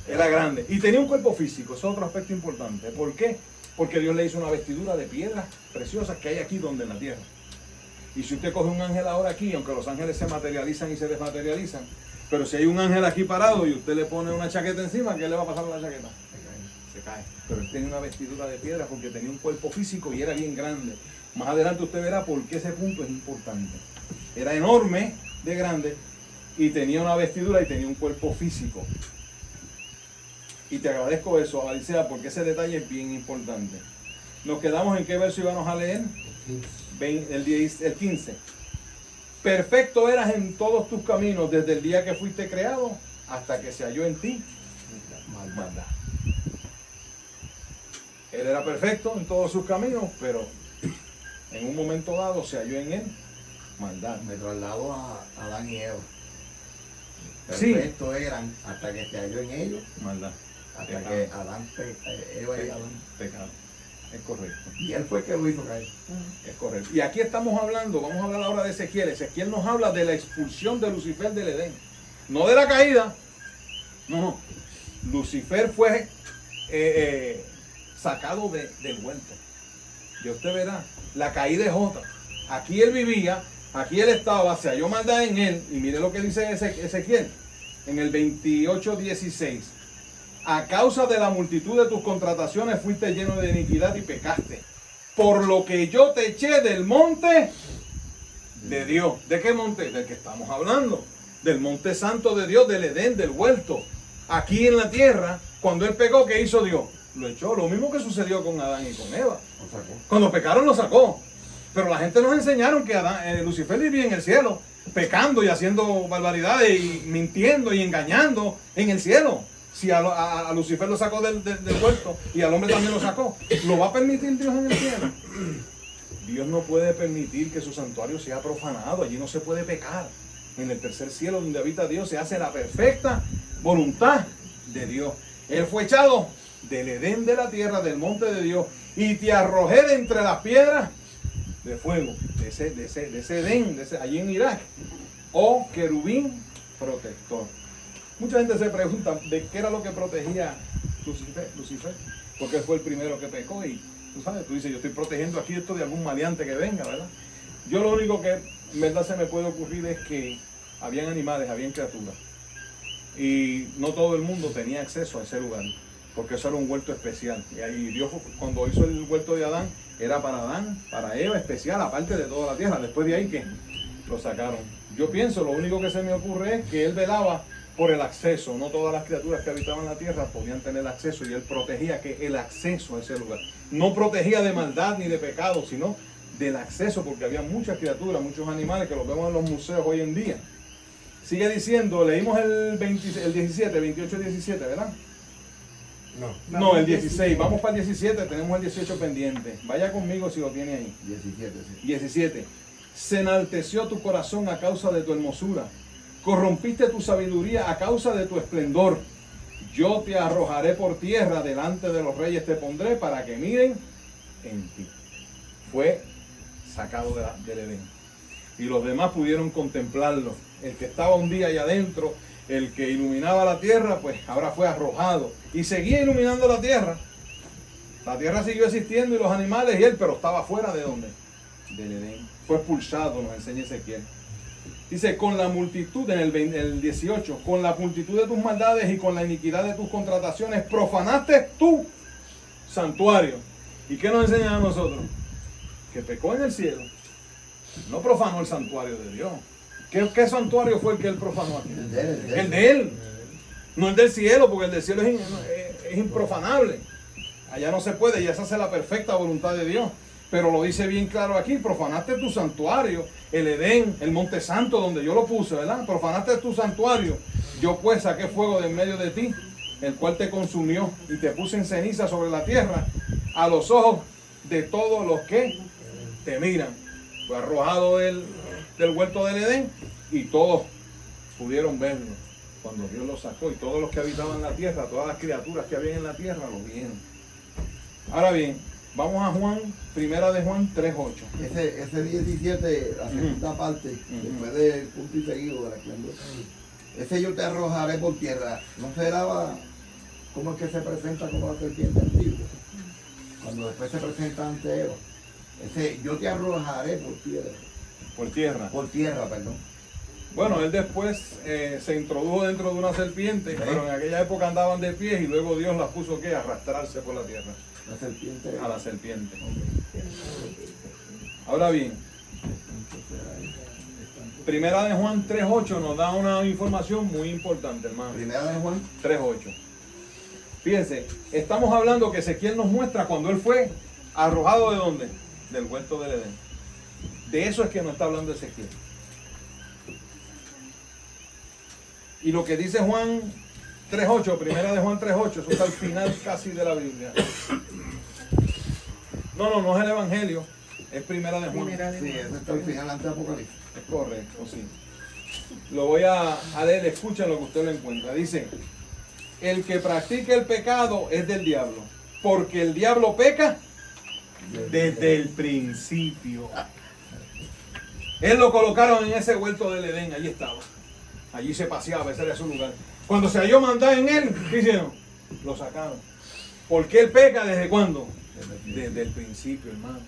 era grande. Y tenía un cuerpo físico, eso es otro aspecto importante. ¿Por qué? Porque Dios le hizo una vestidura de piedras preciosas que hay aquí donde en la tierra. Y si usted coge un ángel ahora aquí, aunque los ángeles se materializan y se desmaterializan, pero si hay un ángel aquí parado y usted le pone una chaqueta encima, ¿qué le va a pasar a la chaqueta? Se cae. Pero él tenía una vestidura de piedra porque tenía un cuerpo físico y era bien grande. Más adelante usted verá por qué ese punto es importante. Era enorme de grande y tenía una vestidura y tenía un cuerpo físico. Y te agradezco eso, Alicia, porque ese detalle es bien importante. Nos quedamos en qué verso íbamos a leer. El 15. Perfecto eras en todos tus caminos desde el día que fuiste creado hasta que se halló en ti maldad. Él era perfecto en todos sus caminos, pero en un momento dado se halló en él maldad. Me trasladó a Adán y Eva. Sí. Perfectos eran hasta que se halló en ellos, Maldad. hasta Pecado. que Eva y Adán. Pecado. Es correcto. Y él fue el que lo hizo caer. Es correcto. Y aquí estamos hablando, vamos a hablar ahora de Ezequiel. Ezequiel nos habla de la expulsión de Lucifer del Edén. No de la caída. No. Lucifer fue sacado del huerto. Y usted verá, la caída es otra. Aquí él vivía, aquí él estaba, se halló maldad en él. Y mire lo que dice Ezequiel en el 28:16. A causa de la multitud de tus contrataciones fuiste lleno de iniquidad y pecaste. Por lo que yo te eché del monte de Dios. ¿De qué monte? Del que estamos hablando. Del monte santo de Dios, del Edén, del huerto. Aquí en la tierra, cuando él pecó, ¿qué hizo Dios? Lo echó. Lo mismo que sucedió con Adán y con Eva. Lo sacó. Cuando pecaron, lo sacó. Pero la gente nos enseñaron que Lucifer vivía en el cielo, pecando y haciendo barbaridades y mintiendo y engañando en el cielo. Si a Lucifer lo sacó del huerto y al hombre también lo sacó, ¿lo va a permitir Dios en el cielo? Dios no puede permitir que su santuario sea profanado. Allí no se puede pecar. En el tercer cielo donde habita Dios se hace la perfecta voluntad de Dios. Él fue echado del Edén de la tierra, del monte de Dios, y te arrojé de entre las piedras de fuego, de ese Edén, allí en Irak, oh querubín protector. Mucha gente se pregunta de qué era lo que protegía Lucifer, porque él fue el primero que pecó y tú sabes, tú dices, yo estoy protegiendo aquí esto de algún maleante que venga, ¿verdad? Yo lo único que en verdad se me puede ocurrir es que habían animales, habían criaturas y no todo el mundo tenía acceso a ese lugar, porque eso era un huerto especial. Y ahí Dios, cuando hizo el huerto de Adán, era para Adán, para Eva especial, aparte de toda la tierra. Después de ahí que lo sacaron. Yo pienso, lo único que se me ocurre es que él velaba por el acceso. No todas las criaturas que habitaban la tierra podían tener acceso y él protegía que el acceso a ese lugar. No protegía de maldad ni de pecado, sino del acceso, porque había muchas criaturas, muchos animales que los vemos en los museos hoy en día. Sigue diciendo, leímos el 17, 28, 17, ¿verdad? No, el 16. Vamos para el 17, tenemos el 18 pendiente. Vaya conmigo si lo tiene ahí. 17, sí. 17. Se enalteció tu corazón a causa de tu hermosura. Corrompiste tu sabiduría a causa de tu esplendor. Yo te arrojaré por tierra, delante de los reyes te pondré para que miren en ti. Fue sacado del Edén. Y los demás pudieron contemplarlo. El que estaba un día allá adentro, el que iluminaba la tierra, pues ahora fue arrojado. Y seguía iluminando la tierra. La tierra siguió existiendo y los animales y él, pero estaba fuera de ¿dónde? Del Edén. Fue expulsado, nos enseña Ezequiel. Dice, con la multitud, en el 18, con la multitud de tus maldades y con la iniquidad de tus contrataciones, profanaste tu santuario. ¿Y qué nos enseña a nosotros? Que pecó en el cielo. No profanó el santuario de Dios. ¿Qué santuario fue el que él profanó aquí? El de él. No el del cielo, porque el del cielo es improfanable. Allá no se puede, y esa es la perfecta voluntad de Dios. Pero lo dice bien claro aquí, profanaste tu santuario, el Edén, el monte santo donde yo lo puse, ¿verdad? Profanaste tu santuario. Yo pues saqué fuego de en medio de ti, el cual te consumió y te puse en ceniza sobre la tierra, a los ojos de todos los que te miran. Fue arrojado del huerto del Edén y todos pudieron verlo cuando Dios lo sacó, y todos los que habitaban la tierra, todas las criaturas que habían en la tierra lo vieron. Ahora bien, vamos a Juan, primera de Juan 3:8. Ese 17, la segunda parte, después del punto y seguido de la esplendor. Ese yo te arrojaré por tierra. ¿No será como el que se presenta como la serpiente antigua? Cuando después se presenta ante Eva. Ese yo te arrojaré por tierra. Por tierra. Por tierra, perdón. Bueno, él después se introdujo dentro de una serpiente, pero en aquella época andaban de pies y luego Dios las puso ¿qué? A arrastrarse por la tierra. La serpiente. A la serpiente. Ahora bien, primera de Juan 3:8 nos da una información muy importante, hermano. Primera de Juan 3:8. Fíjense, estamos hablando que Ezequiel nos muestra cuando él fue arrojado ¿de dónde? Del huerto del Edén. De eso es que nos está hablando Ezequiel. Y lo que dice Juan 3.8, primera de Juan 3.8, eso está al final casi de la Biblia. No es el Evangelio, es primera de Juan. Primera de Sí, Juan. eso está al final antes de Apocalipsis. Es correcto, sí. Lo voy a leer, escuchen lo que usted lo encuentra. Dice, el que practica el pecado es del diablo, porque el diablo peca desde el principio. Él lo colocaron en ese huerto del Edén, allí estaba. Allí se paseaba, ese era su lugar. Cuando se halló maldad en él, ¿qué hicieron? Lo sacaron. ¿Por qué él peca? ¿Desde cuándo? Desde el principio, hermano.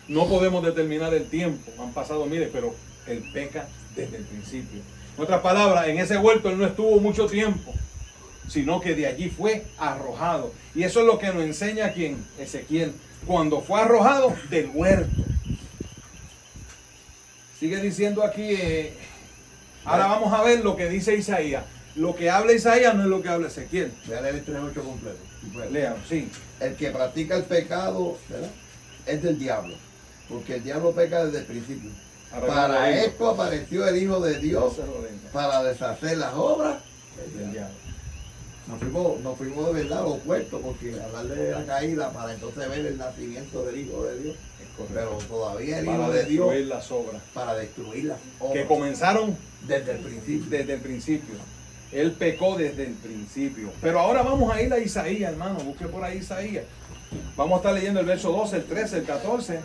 No podemos determinar el tiempo. Han pasado miles, pero él peca desde el principio. En otras palabras, en ese huerto él no estuvo mucho tiempo, sino que de allí fue arrojado. Y eso es lo que nos enseña ¿quién? Ezequiel. Cuando fue arrojado del huerto. Sigue diciendo aquí, ahora vamos a ver lo que dice Isaías. Lo que habla Isaías no es lo que habla Ezequiel. Voy a leer el 3.8 completo. si puede. Lean, sí. El que practica el pecado, ¿verdad?, es del diablo, porque el diablo peca desde el principio. Para esto apareció el Hijo de Dios, para deshacer las obras del diablo. Nos fuimos de verdad opuestos, porque hablar de la caída para entonces ver el nacimiento del Hijo de Dios. Pero todavía el Hijo de Dios destruir las obras. para destruir las obras. Que comenzaron desde el principio. desde el principio. Él pecó desde el principio. Pero ahora vamos a ir a Isaías, hermano. Busque por ahí Isaías. Vamos a estar leyendo el verso 12, el 13, el 14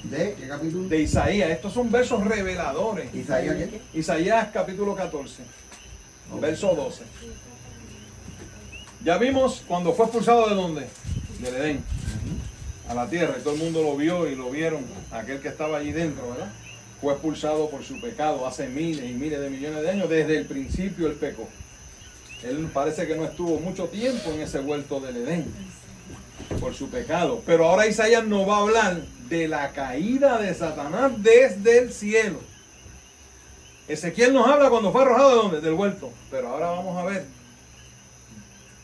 ¿De qué capítulo? de Isaías. Estos son versos reveladores. ¿Isaías qué? Isaías capítulo 14, Ok. verso 12. Ya vimos cuando fue expulsado de dónde? Del Edén, a la tierra. Y todo el mundo lo vio y lo vieron. Aquel que estaba allí dentro, ¿verdad? Fue expulsado por su pecado hace miles y miles de millones de años. Desde el principio él pecó. Él parece que no estuvo mucho tiempo en ese huerto del Edén por su pecado. Pero ahora Isaías nos va a hablar de la caída de Satanás desde el cielo. Ezequiel nos habla cuando fue arrojado de dónde? Del huerto. Pero ahora vamos a ver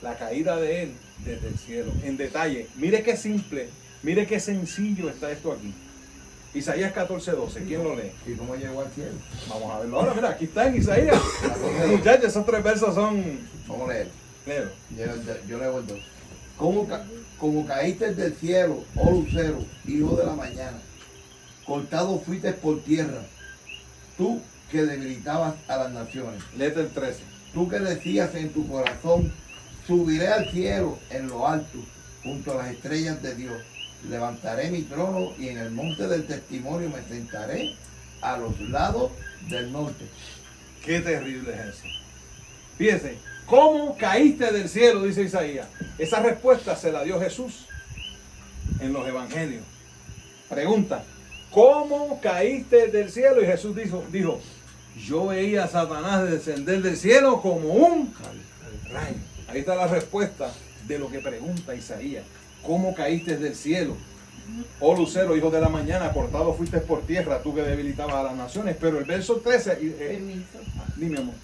la caída de él desde el cielo. En detalle. Mire qué simple, mire qué sencillo está esto aquí. Isaías 14:12. ¿Quién lo lee? ¿Y cómo llegó al cielo? Vamos a verlo ahora. Mira, aquí está en Isaías. Muchachos, esos tres versos son... Vamos a leer. Léelo. Yo leo el 2. Como caíste del cielo, oh lucero, hijo de la mañana, cortado fuiste por tierra, tú que debilitabas a las naciones, Léete el 13. tú que decías en tu corazón, subiré al cielo en lo alto, junto a las estrellas de Dios, levantaré mi trono y en el monte del testimonio me sentaré a los lados del norte. Qué terrible es eso. Fíjense, ¿cómo caíste del cielo? Dice Isaías. Esa respuesta se la dio Jesús en los evangelios. Pregunta, ¿cómo caíste del cielo? Y Jesús dijo, yo veía a Satanás descender del cielo como un rayo. Ahí está la respuesta de lo que pregunta Isaías. ¿Cómo caíste del cielo? Oh lucero, hijo de la mañana, cortado fuiste por tierra, tú que debilitabas a las naciones. Pero el verso 13, Permiso. dime amor.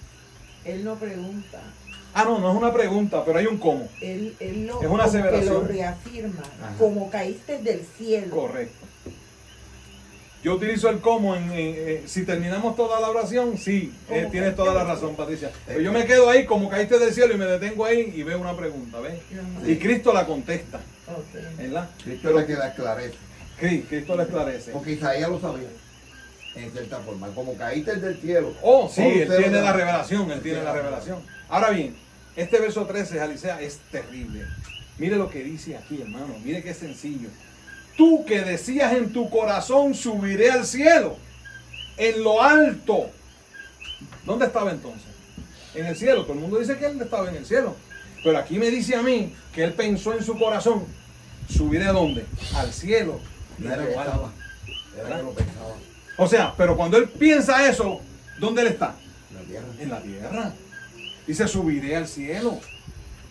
Él no pregunta. No es una pregunta, pero hay un cómo. Él no, Es una como que aseveración. lo reafirma. Ajá. Como caíste del cielo. Correcto. Yo utilizo el cómo si terminamos toda la oración, sí, ¿Cómo tienes caíste toda la del razón, cielo? Patricia. Pero yo me quedo ahí como caíste del cielo y me detengo ahí y veo una pregunta, ¿ves? Ajá. Y Cristo la contesta, Ok. ¿verdad? Cristo es la que la esclarece, Cristo la esclarece. porque Isaías lo sabía, en cierta forma. Como caíste del cielo. Oh, sí, oh, él lucero tiene de la revelación, él tiene Sí, la revelación. Ahora bien, este verso 13, Alicea, es terrible. Mire lo que dice aquí, hermano, mire qué sencillo. Tú que decías en tu corazón, subiré al cielo, en lo alto. ¿Dónde estaba entonces? En el cielo. Todo el mundo dice que él estaba en el cielo. Pero aquí me dice a mí que él pensó en su corazón, subiré a dónde? Al cielo. No era en que lo alto. estaba, era que lo pensaba. O sea, pero cuando él piensa eso, ¿dónde él está? En la tierra. En la tierra. Dice, subiré al cielo,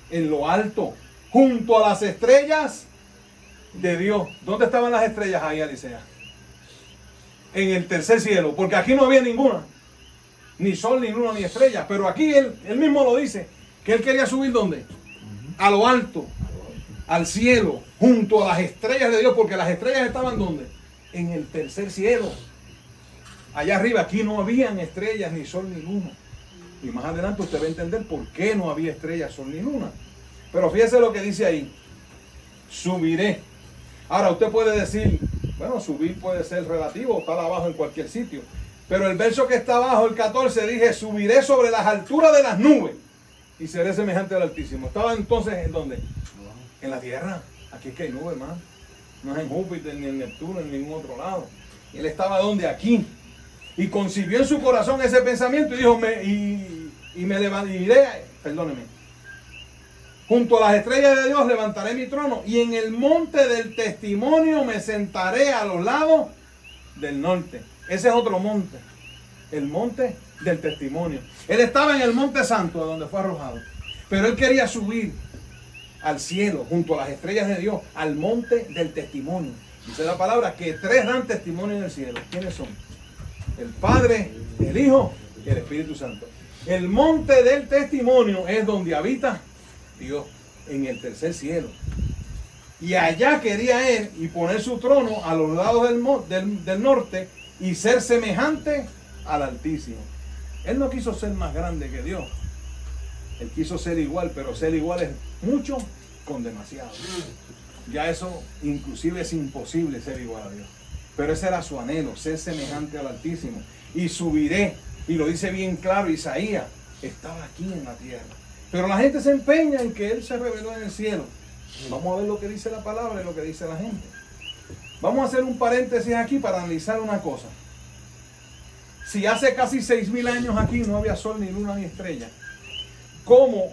en lo alto, junto a las estrellas de Dios. ¿Dónde estaban las estrellas ahí, Alicea? En el tercer cielo, porque aquí no había ninguna. Ni sol, ni luna, ni estrellas. Pero aquí él mismo lo dice, que él quería subir ¿dónde? A lo alto, al cielo, junto a las estrellas de Dios, porque las estrellas estaban ¿dónde? En el tercer cielo. Allá arriba, aquí no habían estrellas, ni sol, ni luna. Y más adelante usted va a entender por qué no había estrellas, sol ni luna. Pero fíjese lo que dice ahí. Subiré. Ahora usted puede decir, bueno, subir puede ser relativo, estar abajo en cualquier sitio. Pero el verso que está abajo, el 14, dije, subiré sobre las alturas de las nubes y seré semejante al Altísimo. Estaba entonces, ¿en dónde? En la tierra. Aquí es que hay nubes, hermano. No es en Júpiter, ni en Neptuno, ni en ningún otro lado. Él estaba ¿dónde? Aquí. Y concibió en su corazón ese pensamiento y dijo, me levantaré, perdóneme, junto a las estrellas de Dios levantaré mi trono y en el monte del testimonio me sentaré a los lados del norte. Ese es otro monte, el monte del testimonio. Él estaba en el monte santo de donde fue arrojado, pero él quería subir al cielo junto a las estrellas de Dios, al monte del testimonio. Dice la palabra que 3 dan testimonio en el cielo. ¿Quiénes son? El Padre, el Hijo y el Espíritu Santo. El monte del testimonio es donde habita Dios, en el tercer cielo. Y allá quería él y poner su trono a los lados del norte y ser semejante al Altísimo. Él no quiso ser más grande que Dios. Él quiso ser igual, pero ser igual es mucho con demasiado. Ya eso inclusive es imposible ser igual a Dios. Pero ese era su anhelo, ser semejante al Altísimo. Y subiré, y lo dice bien claro Isaías, estaba aquí en la tierra. Pero la gente se empeña en que Él se reveló en el cielo. Vamos a ver lo que dice la palabra y lo que dice la gente. Vamos a hacer un paréntesis aquí para analizar una cosa. Si hace casi 6.000 años aquí no había sol, ni luna, ni estrella, ¿cómo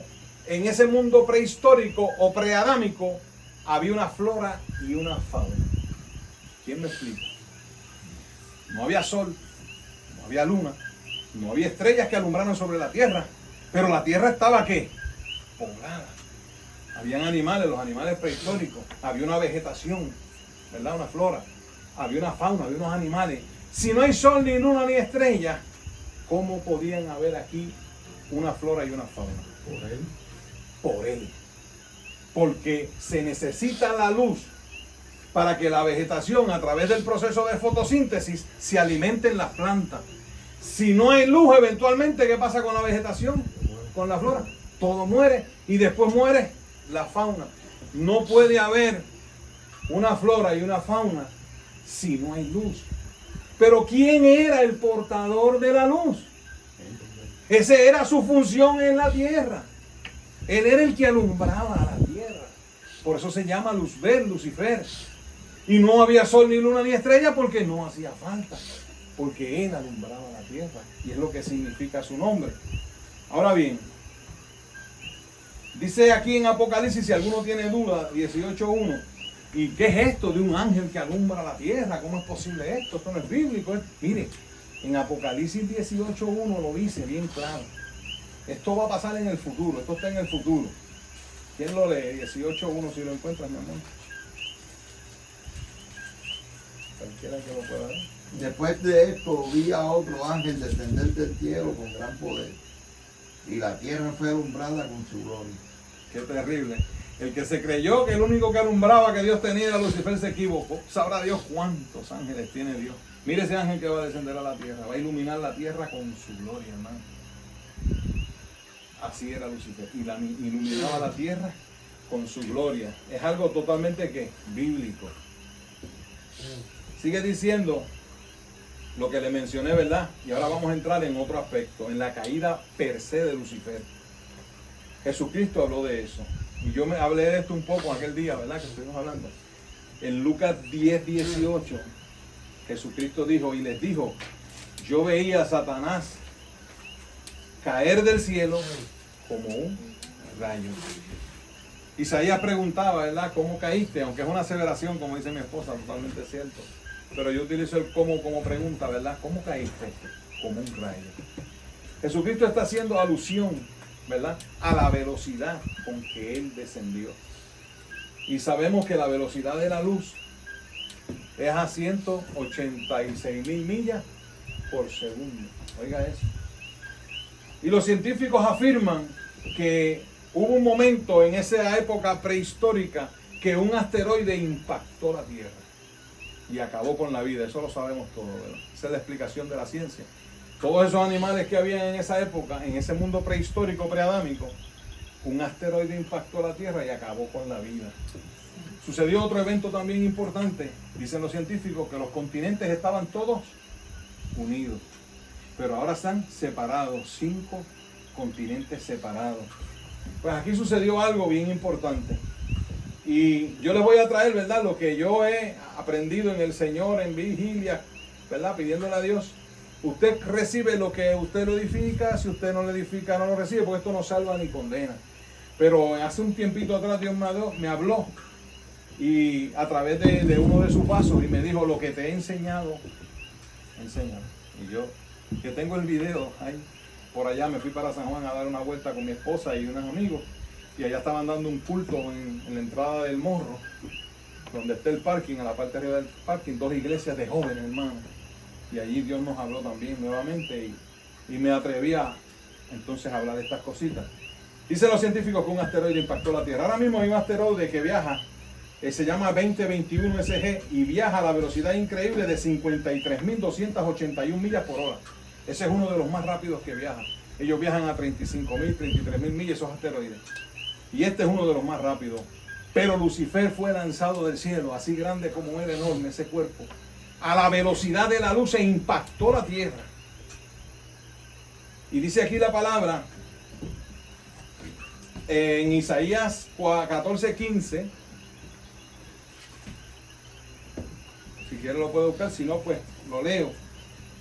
en ese mundo prehistórico o preadámico había una flora y una fauna? ¿Quién me explica? No había sol, no había luna, no había estrellas que alumbraran sobre la tierra, pero la tierra estaba ¿qué? Poblada. Habían animales, los animales prehistóricos, había una vegetación, ¿verdad? Una flora, había una fauna, había unos animales. Si no hay sol, ni luna, ni estrella, ¿cómo podían haber aquí una flora y una fauna? Por Él. Por Él. Porque se necesita la luz para que la vegetación, a través del proceso de fotosíntesis, se alimente en las plantas. Si no hay luz, eventualmente, ¿qué pasa con la vegetación? Con la flora. Todo muere y después muere la fauna. No puede haber una flora y una fauna si no hay luz. Pero ¿quién era el portador de la luz? Esa era su función en la tierra. Él era el que alumbraba a la tierra. Por eso se llama Luzbel, Lucifer. Y no había sol, ni luna, ni estrella porque no hacía falta. Porque Él alumbraba la tierra. Y es lo que significa su nombre. Ahora bien, dice aquí en Apocalipsis, si alguno tiene duda, 18.1. ¿Y qué es esto de un ángel que alumbra la tierra? ¿Cómo es posible esto? Esto no es bíblico. Mire, en Apocalipsis 18.1 lo dice bien claro. Esto va a pasar en el futuro. Esto está en el futuro. ¿Quién lo lee? 18.1 si lo encuentras, mi amor. Cualquiera que lo pueda ver. Después de esto vi a otro ángel descender del cielo con gran poder, y la tierra fue alumbrada con su gloria. Qué terrible. El que se creyó que el único que alumbraba que Dios tenía era Lucifer se equivocó. Sabrá Dios cuántos ángeles tiene Dios. Mire ese ángel que va a descender a la tierra. Va a iluminar la tierra con su gloria, hermano. Así era Lucifer. Y iluminaba la tierra con su gloria. Es algo totalmente ¿qué? Bíblico. Sigue diciendo lo que le mencioné, ¿verdad? Y ahora vamos a entrar en otro aspecto, en la caída per se de Lucifer. Jesucristo habló de eso. Y yo me hablé de esto un poco aquel día, ¿verdad? Que estuvimos hablando. En Lucas 10:18, Jesucristo dijo y les dijo, yo veía a Satanás caer del cielo como un rayo. Isaías preguntaba, ¿verdad? ¿Cómo caíste? Aunque es una aseveración, como dice mi esposa, totalmente cierto. Pero yo utilizo el cómo como pregunta, ¿verdad? ¿Cómo caíste? Como un rayo. Jesucristo está haciendo alusión, ¿verdad? A la velocidad con que Él descendió. Y sabemos que la velocidad de la luz es a 186.000 millas por segundo. Oiga eso. Y los científicos afirman que hubo un momento en esa época prehistórica que un asteroide impactó la Tierra y acabó con la vida. Eso lo sabemos todo, ¿verdad? Esa es la explicación de la ciencia. todos esos animales que había en esa época, en ese mundo prehistórico, preadámico, un asteroide impactó la Tierra y acabó con la vida. Sucedió otro evento también importante. Dicen los científicos que los continentes estaban todos unidos, pero ahora están separados, 5 continentes separados. Pues aquí sucedió algo bien importante. Y yo les voy a traer, ¿verdad?, lo que yo he aprendido en el Señor, en vigilia, ¿verdad?, pidiéndole a Dios. Usted recibe lo que usted lo edifica, si usted no lo edifica, no lo recibe, porque esto no salva ni condena. Pero hace un tiempito atrás Dios me habló, y a través de uno de sus vasos, y me dijo: lo que te he enseñado, enséñalo. Y yo, que tengo el video ahí, por allá me fui para San Juan a dar una vuelta con mi esposa y unos amigos, y allá estaban dando un culto en la entrada del Morro, donde está el parking, a la parte arriba del parking, 2 iglesias de jóvenes, hermano. Y allí Dios nos habló también nuevamente, y me atreví a entonces hablar de estas cositas. Dicen los científicos que un asteroide impactó la Tierra. Ahora mismo hay un asteroide que viaja, se llama 2021 SG, y viaja a la velocidad increíble de 53.281 millas por hora. Ese es uno de los más rápidos que viaja. Ellos viajan a 35.000, 33.000 millas, esos asteroides. Y este es uno de los más rápidos. Pero Lucifer fue lanzado del cielo, así grande como era, enorme ese cuerpo, a la velocidad de la luz, e impactó la Tierra. Y dice aquí la palabra, en Isaías 14:15, si quiere lo puede buscar, si no, pues lo leo.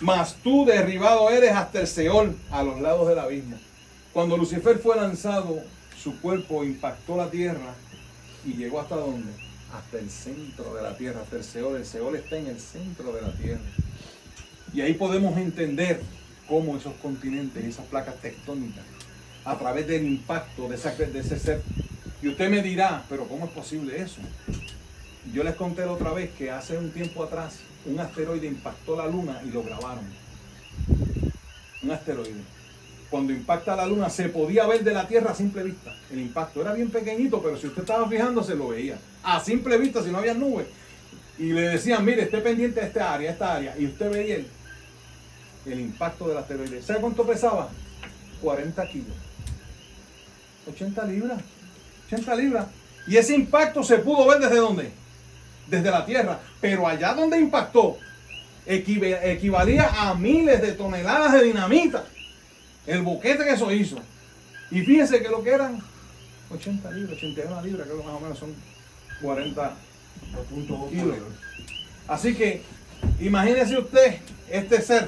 Mas tú derribado eres hasta el Seol, a los lados del abismo. Cuando Lucifer fue lanzado, su cuerpo impactó la Tierra y llegó hasta ¿dónde? Hasta el centro de la Tierra, hasta el Seol. El Seol está en el centro de la Tierra. Y ahí podemos entender cómo esos continentes, esas placas tectónicas, a través del impacto de ese ser. Y usted me dirá: pero ¿cómo es posible eso? Yo les conté la otra vez que hace un tiempo atrás un asteroide impactó la Luna y lo grabaron. Un asteroide. Cuando impacta la Luna se podía ver de la Tierra a simple vista. El impacto era bien pequeñito, pero si usted estaba fijándose lo veía. A simple vista, si no había nubes. Y le decían: mire, esté pendiente de esta área. Y usted veía el impacto del asteroide. ¿Sabe cuánto pesaba? 40 kilos. 80 libras. 80 libras. Y ese impacto se pudo ver ¿desde dónde? Desde la Tierra. Pero allá donde impactó, equivalía a miles de toneladas de dinamita. El boquete que eso hizo. Y fíjense que lo que eran 80 libras, 81 libras, creo que más o menos son 40 kilos. Así que imagínese usted este ser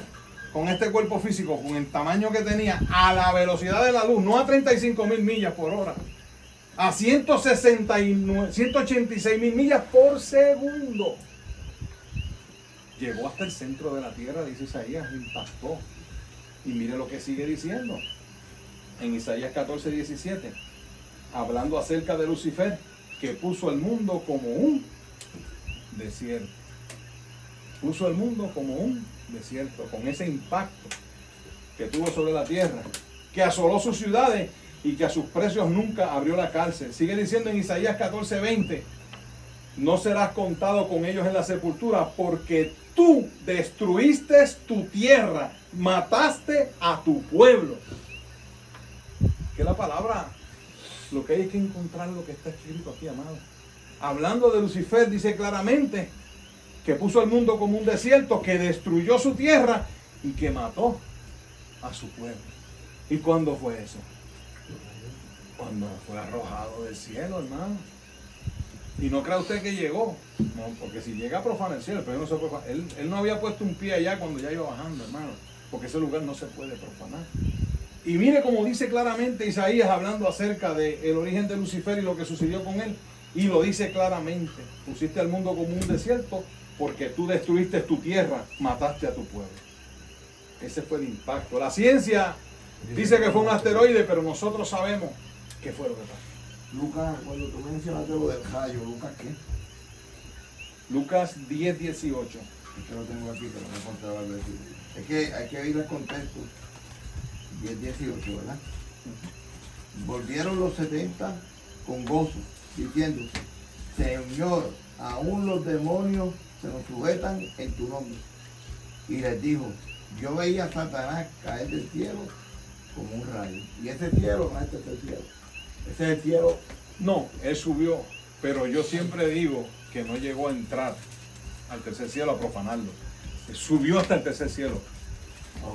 con este cuerpo físico, con el tamaño que tenía, a la velocidad de la luz, no a 35.000 millas por hora, a 186.000 millas por segundo. Llegó hasta el centro de la Tierra, dice Isaías, impactó. Y mire lo que sigue diciendo en Isaías 14:17, hablando acerca de Lucifer, que puso el mundo como un desierto. Puso el mundo como un desierto, con ese impacto que tuvo sobre la tierra, que asoló sus ciudades y que a sus precios nunca abrió la cárcel. Sigue diciendo en Isaías 14:20, no serás contado con ellos en la sepultura, porque tú destruiste tu tierra, mataste a tu pueblo. Que la palabra, lo que hay que encontrar lo que está escrito aquí, amado. Hablando de Lucifer, dice claramente que puso el mundo como un desierto, que destruyó su tierra y que mató a su pueblo. ¿Y cuándo fue eso? Cuando fue arrojado del cielo, hermano. Y no crea usted que llegó, no, porque si llega a profanar el cielo, pero no se profana. Él no había puesto un pie allá cuando ya iba bajando, hermano, porque ese lugar no se puede profanar. Y mire como dice claramente Isaías, hablando acerca del origen de Lucifer y lo que sucedió con él, y lo dice claramente: pusiste al mundo como un desierto porque tú destruiste tu tierra, mataste a tu pueblo. Ese fue el impacto. La ciencia dice que fue un asteroide, pero nosotros sabemos qué fue lo que pasó. Lucas, cuando tú mencionaste lo del rayo, ¿Lucas qué? Lucas 10:18. Es que lo tengo aquí, pero no encontraba el versículo. Es que hay que ir al contexto. 10:18, ¿verdad? Volvieron los 70 con gozo, diciendo: Señor, aún los demonios se nos sujetan en tu nombre. Y les dijo: yo veía a Satanás caer del cielo como un rayo. Y ese cielo no es este cielo. Ese es el cielo. No, él subió, pero yo siempre digo que no llegó a entrar al tercer cielo a profanarlo. Él subió hasta el tercer cielo.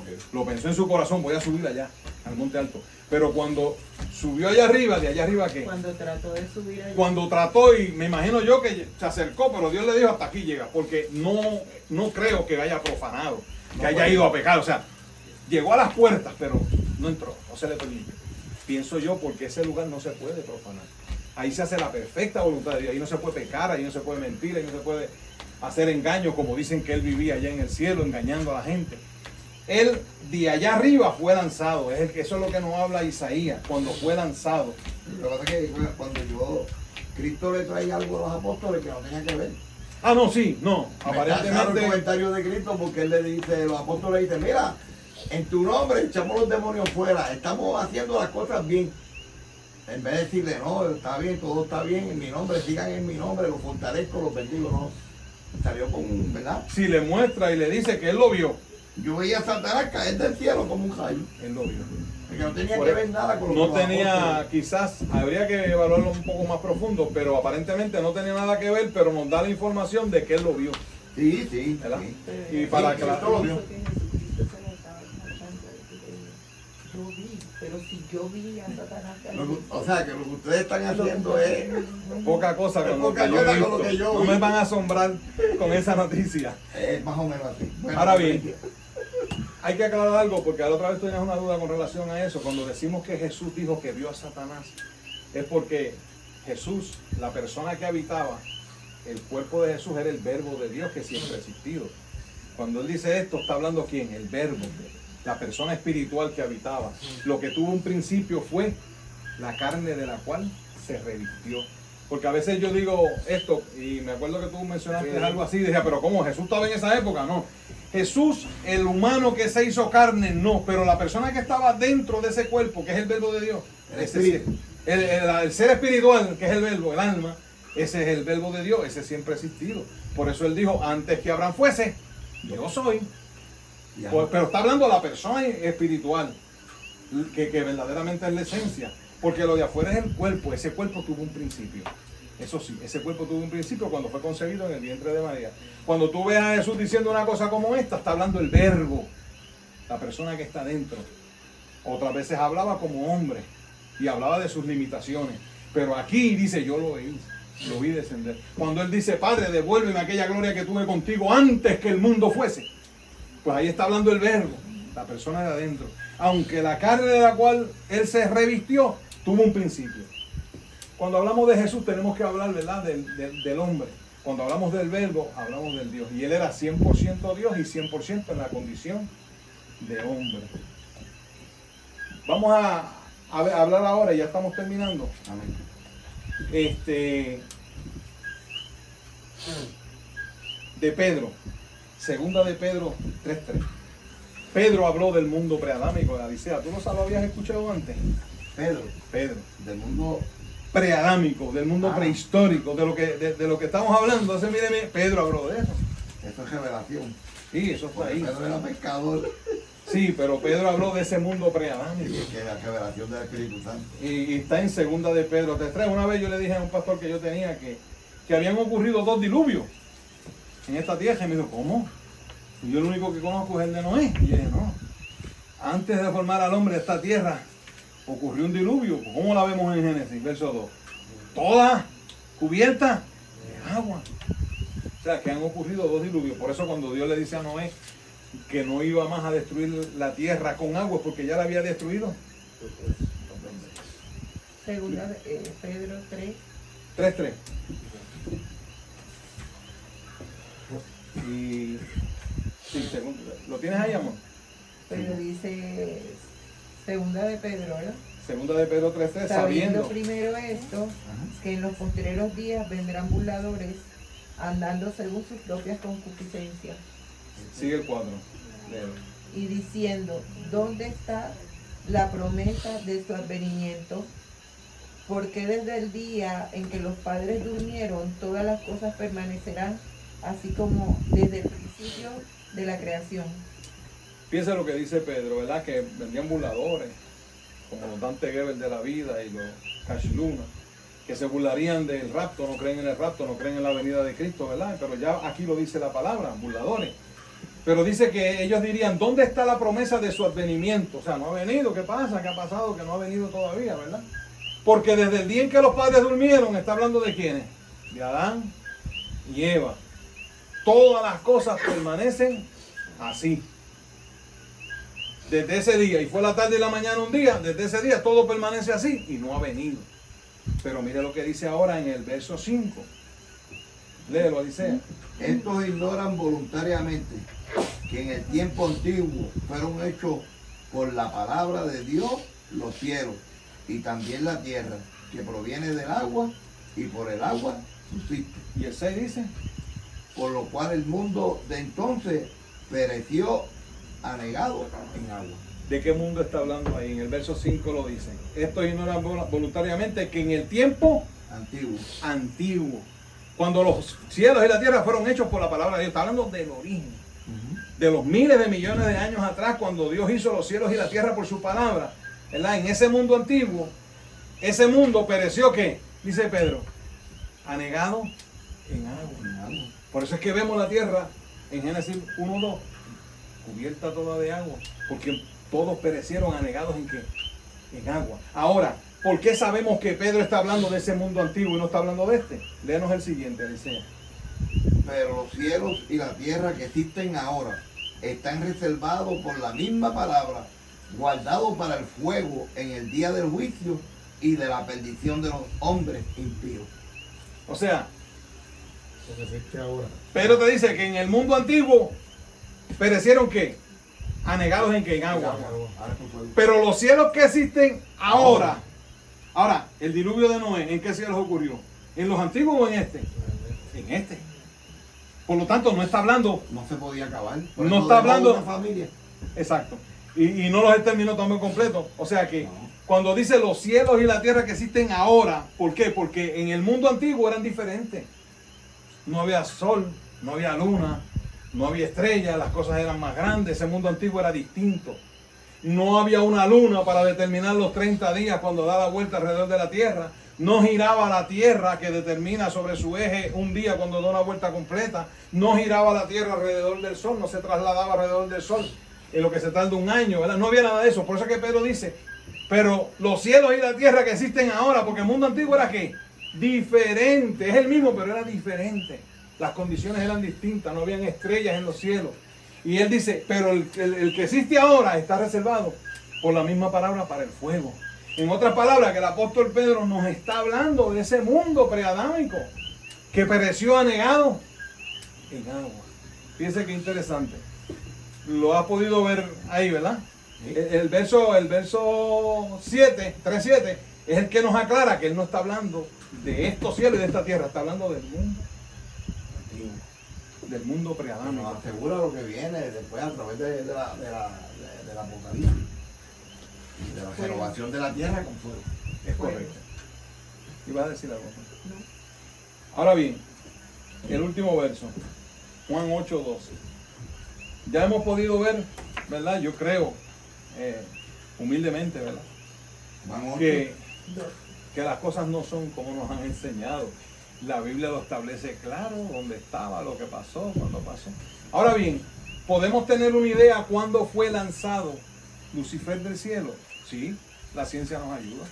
Okay. Lo pensó en su corazón, voy a subir allá, al monte alto. Pero cuando subió allá arriba, ¿de allá arriba qué? Cuando trató de subir allá. Cuando trató, y me imagino yo que se acercó, pero Dios le dijo hasta aquí llega, porque no creo que haya profanado, que No haya puede. ido a pecar. O sea, llegó a las puertas, pero no entró, no se le permitió. Pienso yo, porque ese lugar no se puede profanar. Ahí se hace la perfecta voluntad de Dios, ahí no se puede pecar, ahí no se puede mentir, ahí no se puede hacer engaño, como dicen que él vivía allá en el cielo, engañando a la gente. Él de allá arriba fue lanzado, eso es lo que nos habla Isaías, cuando fue lanzado. Lo que pasa es que cuando Cristo le traía algo a los apóstoles que no tenía que ver. Ah, no, sí, no, Me está claro el aparentemente. comentario de Cristo, porque él le dice, los apóstoles dicen, mira, en tu nombre echamos los demonios fuera, estamos haciendo las cosas bien. En vez de decirle, no, está bien, todo está bien, en mi nombre, sigan en mi nombre, los fortalezco, los bendigo, no. Salió con, ¿verdad? Si le muestra y le dice que él lo vio, Yo veía a Satanás caer del cielo como un rayo, él lo vio. porque no tenía Por que eso, ver nada con lo no que los tenía, apóstoles. quizás habría que evaluarlo un poco más profundo, pero aparentemente no tenía nada que ver, pero nos da la información de que él lo vio, Sí, sí, ¿verdad? sí. Y para Sí, que la- Cristo lo vio. Que Jesucristo se le estaba marchando, yo vi, pero si yo vi a Satanás caer. O sea, que lo que ustedes están haciendo es... poca cosa Es con lo poca que yo he cosa con lo visto. que yo No vi. me van a asombrar con esa noticia. Es más o menos así. Bueno, Ahora bien, hay que aclarar algo, porque la otra vez tenías una duda con relación a eso. Cuando decimos que Jesús dijo que vio a Satanás, es porque Jesús, la persona que habitaba, el cuerpo de Jesús era el verbo de Dios que siempre ha existido. Cuando él dice esto, está hablando ¿quién? El verbo, la persona espiritual que habitaba. Lo que tuvo un principio fue la carne de la cual se revistió. Porque a veces yo digo esto, y me acuerdo que tú mencionaste algo así, decía, pero ¿cómo? ¿Jesús estaba en esa época? No. Jesús, el humano que se hizo carne, no, pero la persona que estaba dentro de ese cuerpo, que es el verbo de Dios, El ese espíritu. sí, el ser espiritual, que es el verbo, el alma, ese es el verbo de Dios, ese siempre ha existido. Por eso él dijo, antes que Abraham fuese, yo soy. Ya. Pero está hablando de la persona espiritual, que verdaderamente es la esencia. Porque lo de afuera es el cuerpo, ese cuerpo tuvo un principio. Eso sí, ese cuerpo tuvo un principio cuando fue concebido en el vientre de María. Cuando tú ves a Jesús diciendo una cosa como esta, está hablando el verbo, la persona que está dentro. Otras veces hablaba como hombre y hablaba de sus limitaciones. Pero aquí dice, yo lo vi descender. Cuando él dice, Padre, devuélveme aquella gloria que tuve contigo antes que el mundo fuese. Pues ahí está hablando el verbo, la persona de adentro. Aunque la carne de la cual él se revistió tuvo un principio. Cuando hablamos de Jesús tenemos que hablar, ¿verdad?, del hombre. Cuando hablamos del verbo, hablamos del Dios. Y él era 100% Dios y 100% en la condición de hombre. Vamos a hablar ahora, ya estamos terminando. Amén. De Pedro, segunda de Pedro 3:3. Pedro habló del mundo preadámico de Odisea. ¿Tú no lo habías escuchado antes? Pedro, Pedro. del mundo... Preadámico, del mundo prehistórico, de lo que estamos hablando. Hace, míreme, Pedro habló de eso. Eso es revelación. Sí, eso fue Porque ahí. Pedro era pescador. Sí, pero Pedro habló de ese mundo Y preadámico. es que la revelación del Espíritu Santo. Y está en segunda de Pedro 3:3. Una vez yo le dije a un pastor que yo tenía que habían ocurrido 2 diluvios en esta tierra. Y me dijo, ¿cómo? Y yo lo único que conozco es el de Noé. Y yo dije, no. Antes de formar al hombre de esta tierra, ocurrió un diluvio. ¿Cómo la vemos en Génesis, verso 2? Toda cubierta de agua. O sea, que han ocurrido 2 diluvios. Por eso cuando Dios le dice a Noé que no iba más a destruir la tierra con agua, porque ya la había destruido. Segunda de Pedro 3. 3:3. Y sí, ¿lo tienes ahí, amor? Pero dice segunda de Pedro, ¿verdad? Segunda de Pedro 3:3, Sabiendo sabiendo. primero esto, que en los posteriores días vendrán burladores, andando según sus propias concupiscencias, Sigue el 4. y diciendo, ¿dónde está la promesa de su advenimiento? Porque desde el día en que los padres durmieron, todas las cosas permanecerán, así como desde el principio de la creación. Piensa lo que dice Pedro, ¿verdad? Que vendían burladores, como los Dante Gebel de la vida y los Cash Luna, que se burlarían del rapto, no creen en el rapto, no creen en la venida de Cristo, ¿verdad? Pero ya aquí lo dice la palabra, burladores. Pero dice que ellos dirían, ¿dónde está la promesa de su advenimiento? O sea, no ha venido, ¿qué pasa? ¿Qué ha pasado? Que no ha venido todavía, ¿verdad? Porque desde el día en que los padres durmieron, está hablando de quiénes, de Adán y Eva. Todas las cosas permanecen así. Desde ese día, y fue la tarde y la mañana un día, desde ese día todo permanece así y no ha venido. Pero mire lo que dice ahora en el verso 5. Léelo, Eliseo. Estos ignoran voluntariamente que en el tiempo antiguo fueron hechos por la palabra de Dios los cielos y también la tierra, que proviene del agua y por el agua subsiste. Y el 6 dice, Por lo cual el mundo de entonces pereció anegado en agua. ¿de qué mundo está hablando ahí? En el verso 5 lo dice. Estos ignoran voluntariamente que en el tiempo antiguo, cuando los cielos y la tierra fueron hechos por la palabra de Dios, está hablando del origen, de los miles de millones de años atrás, cuando Dios hizo los cielos y la tierra por su palabra, ¿verdad? En ese mundo antiguo, ese mundo pereció, ¿qué? Dice Pedro, anegado en agua. Por eso es que vemos la tierra en Génesis 1:2 cubierta toda de agua, porque todos perecieron anegados en ¿qué? En agua. Ahora, ¿por qué sabemos que Pedro está hablando de ese mundo antiguo y no está hablando de este? Léanos el siguiente, Eliseo. Pero los cielos y la tierra que existen ahora están reservados por la misma palabra, guardados para el fuego en el día del juicio y de la perdición de los hombres impíos. O sea, Lo que existe ahora. Pedro te dice que en el mundo antiguo perecieron ¿qué? Anegados en ¿qué? En agua. Pero los cielos que existen ahora, el diluvio de Noé, ¿en qué cielos ocurrió? ¿En los antiguos o en este? En este. Por lo tanto, no está hablando. No se podía acabar. No está hablando. Una familia. Exacto. Y no los exterminó también completos. O sea que cuando dice los cielos y la tierra que existen ahora, ¿por qué? Porque en el mundo antiguo eran diferentes. No había sol, no había luna, no había estrellas, las cosas eran más grandes, ese mundo antiguo era distinto. No había una luna para determinar los 30 días cuando da la vuelta alrededor de la tierra. No giraba la tierra que determina sobre su eje un día cuando da una vuelta completa. No giraba la tierra alrededor del sol, no se trasladaba alrededor del sol en lo que se tarda un año, ¿verdad? No había nada de eso. Por eso es que Pedro dice, pero los cielos y la tierra que existen ahora, porque el mundo antiguo era ¿qué? Diferente. Es el mismo, pero era diferente. Las condiciones eran distintas, no habían estrellas en los cielos. Y él dice, pero el que existe ahora está reservado por la misma palabra para el fuego. En otras palabras, que el apóstol Pedro nos está hablando de ese mundo preadámico que pereció anegado en agua. Fíjense qué interesante. Lo has podido ver ahí, ¿verdad? Sí. El verso 7, 3:7, es el que nos aclara que él no está hablando de estos cielos y de esta tierra, está hablando del mundo antiguo, del mundo preadámico. Nos asegura lo que viene después a través de la Apocalipsis, de la renovación de la tierra con fuego. Es correcto. ¿Ibas a decir algo? No. Ahora bien, el último verso, Juan 8:12. Ya hemos podido ver, ¿verdad? Yo creo, humildemente, ¿verdad? Que las cosas no son como nos han enseñado. La Biblia lo establece claro, dónde estaba, lo que pasó, cuándo pasó. Ahora bien, ¿podemos tener una idea cuándo fue lanzado Lucifer del cielo? Sí, la ciencia nos ayuda.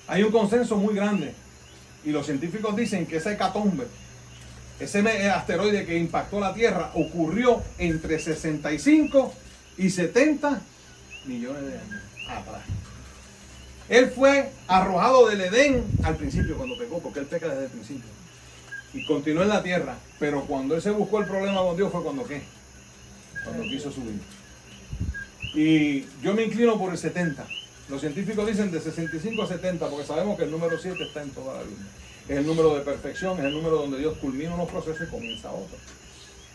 Hay un consenso muy grande y los científicos dicen que esa hecatombe, ese asteroide que impactó la Tierra, ocurrió entre 65 y 70 millones de años atrás. Él fue arrojado del Edén al principio cuando pecó, porque él peca desde el principio. Y continuó en la tierra. Pero cuando él se buscó el problema con Dios fue cuando ¿qué? Cuando quiso subir. Y yo me inclino por el 70. Los científicos dicen de 65 a 70, porque sabemos que el número 7 está en toda la Biblia. Es el número de perfección, es el número donde Dios culmina unos procesos y comienza otros.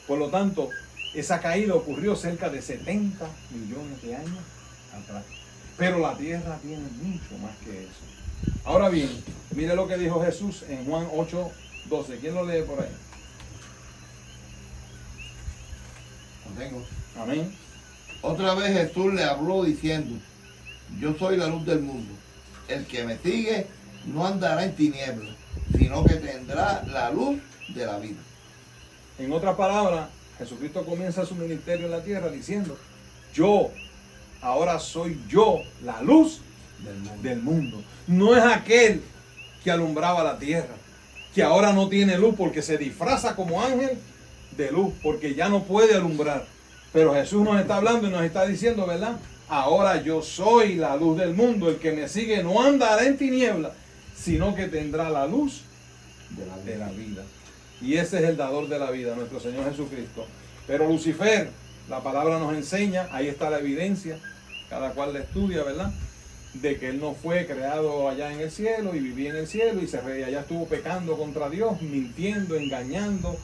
Por lo tanto, esa caída ocurrió cerca de 70 millones de años atrás. Pero la tierra tiene mucho más que eso. Ahora bien, mire lo que dijo Jesús en Juan 8:12. ¿Quién lo lee por ahí? Lo tengo. Amén. Otra vez Jesús le habló diciendo, yo soy la luz del mundo. El que me sigue no andará en tinieblas, sino que tendrá la luz de la vida. En otras palabras, Jesucristo comienza su ministerio en la tierra diciendo, yo, ahora soy yo la luz del mundo. No es aquel que alumbraba la tierra, que ahora no tiene luz porque se disfraza como ángel de luz, porque ya no puede alumbrar. Pero Jesús nos está hablando y nos está diciendo, ¿verdad? Ahora yo soy la luz del mundo. El que me sigue no andará en tinieblas, sino que tendrá la luz de la vida. Y ese es el dador de la vida, nuestro Señor Jesucristo. Pero Lucifer, la palabra nos enseña, ahí está la evidencia, cada cual la estudia, ¿verdad? De que él no fue creado allá en el cielo y vivía en el cielo y allá estuvo pecando contra Dios, mintiendo, engañando,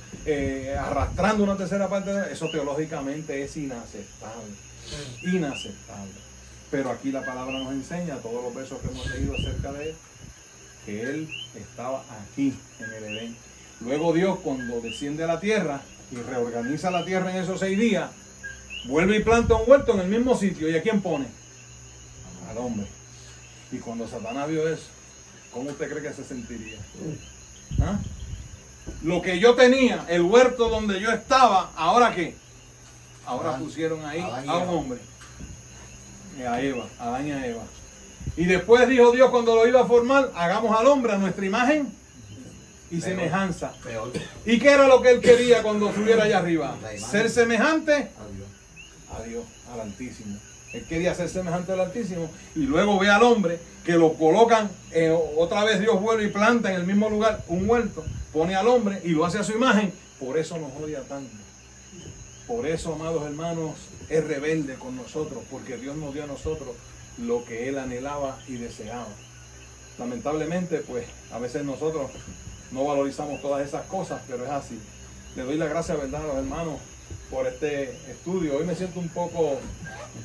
arrastrando una tercera parte de eso. Teológicamente es inaceptable, inaceptable. Pero aquí la palabra nos enseña, todos los versos que hemos leído acerca de él, que él estaba aquí en el Edén. Luego Dios, cuando desciende a la tierra y reorganiza la tierra en esos 6 días, vuelve y planta un huerto en el mismo sitio. ¿Y a quién pone? Al hombre. Y cuando Satanás vio eso, ¿cómo usted cree que se sentiría? ¿Ah? Lo que yo tenía, el huerto donde yo estaba, ¿ahora qué? Ahora pusieron ahí a un hombre. A Eva, a Adán y a Eva. Y después dijo Dios cuando lo iba a formar, hagamos al hombre a nuestra imagen y semejanza. ¿Y qué era lo que él quería cuando estuviera allá arriba? Ser semejante a Dios, al Altísimo. Él quería ser semejante al Altísimo. Y luego ve al hombre que lo colocan, otra vez Dios vuelve y planta en el mismo lugar un huerto, pone al hombre y lo hace a su imagen. Por eso nos odia tanto. Por eso, amados hermanos, es rebelde con nosotros, porque Dios nos dio a nosotros lo que Él anhelaba y deseaba. Lamentablemente, pues, a veces nosotros no valorizamos todas esas cosas, pero es así. Le doy la gracia, ¿verdad?, a los hermanos por este estudio. Hoy me siento un poco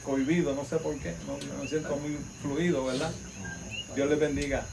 cohibido, no sé por qué, no me siento muy fluido, ¿verdad? Dios les bendiga.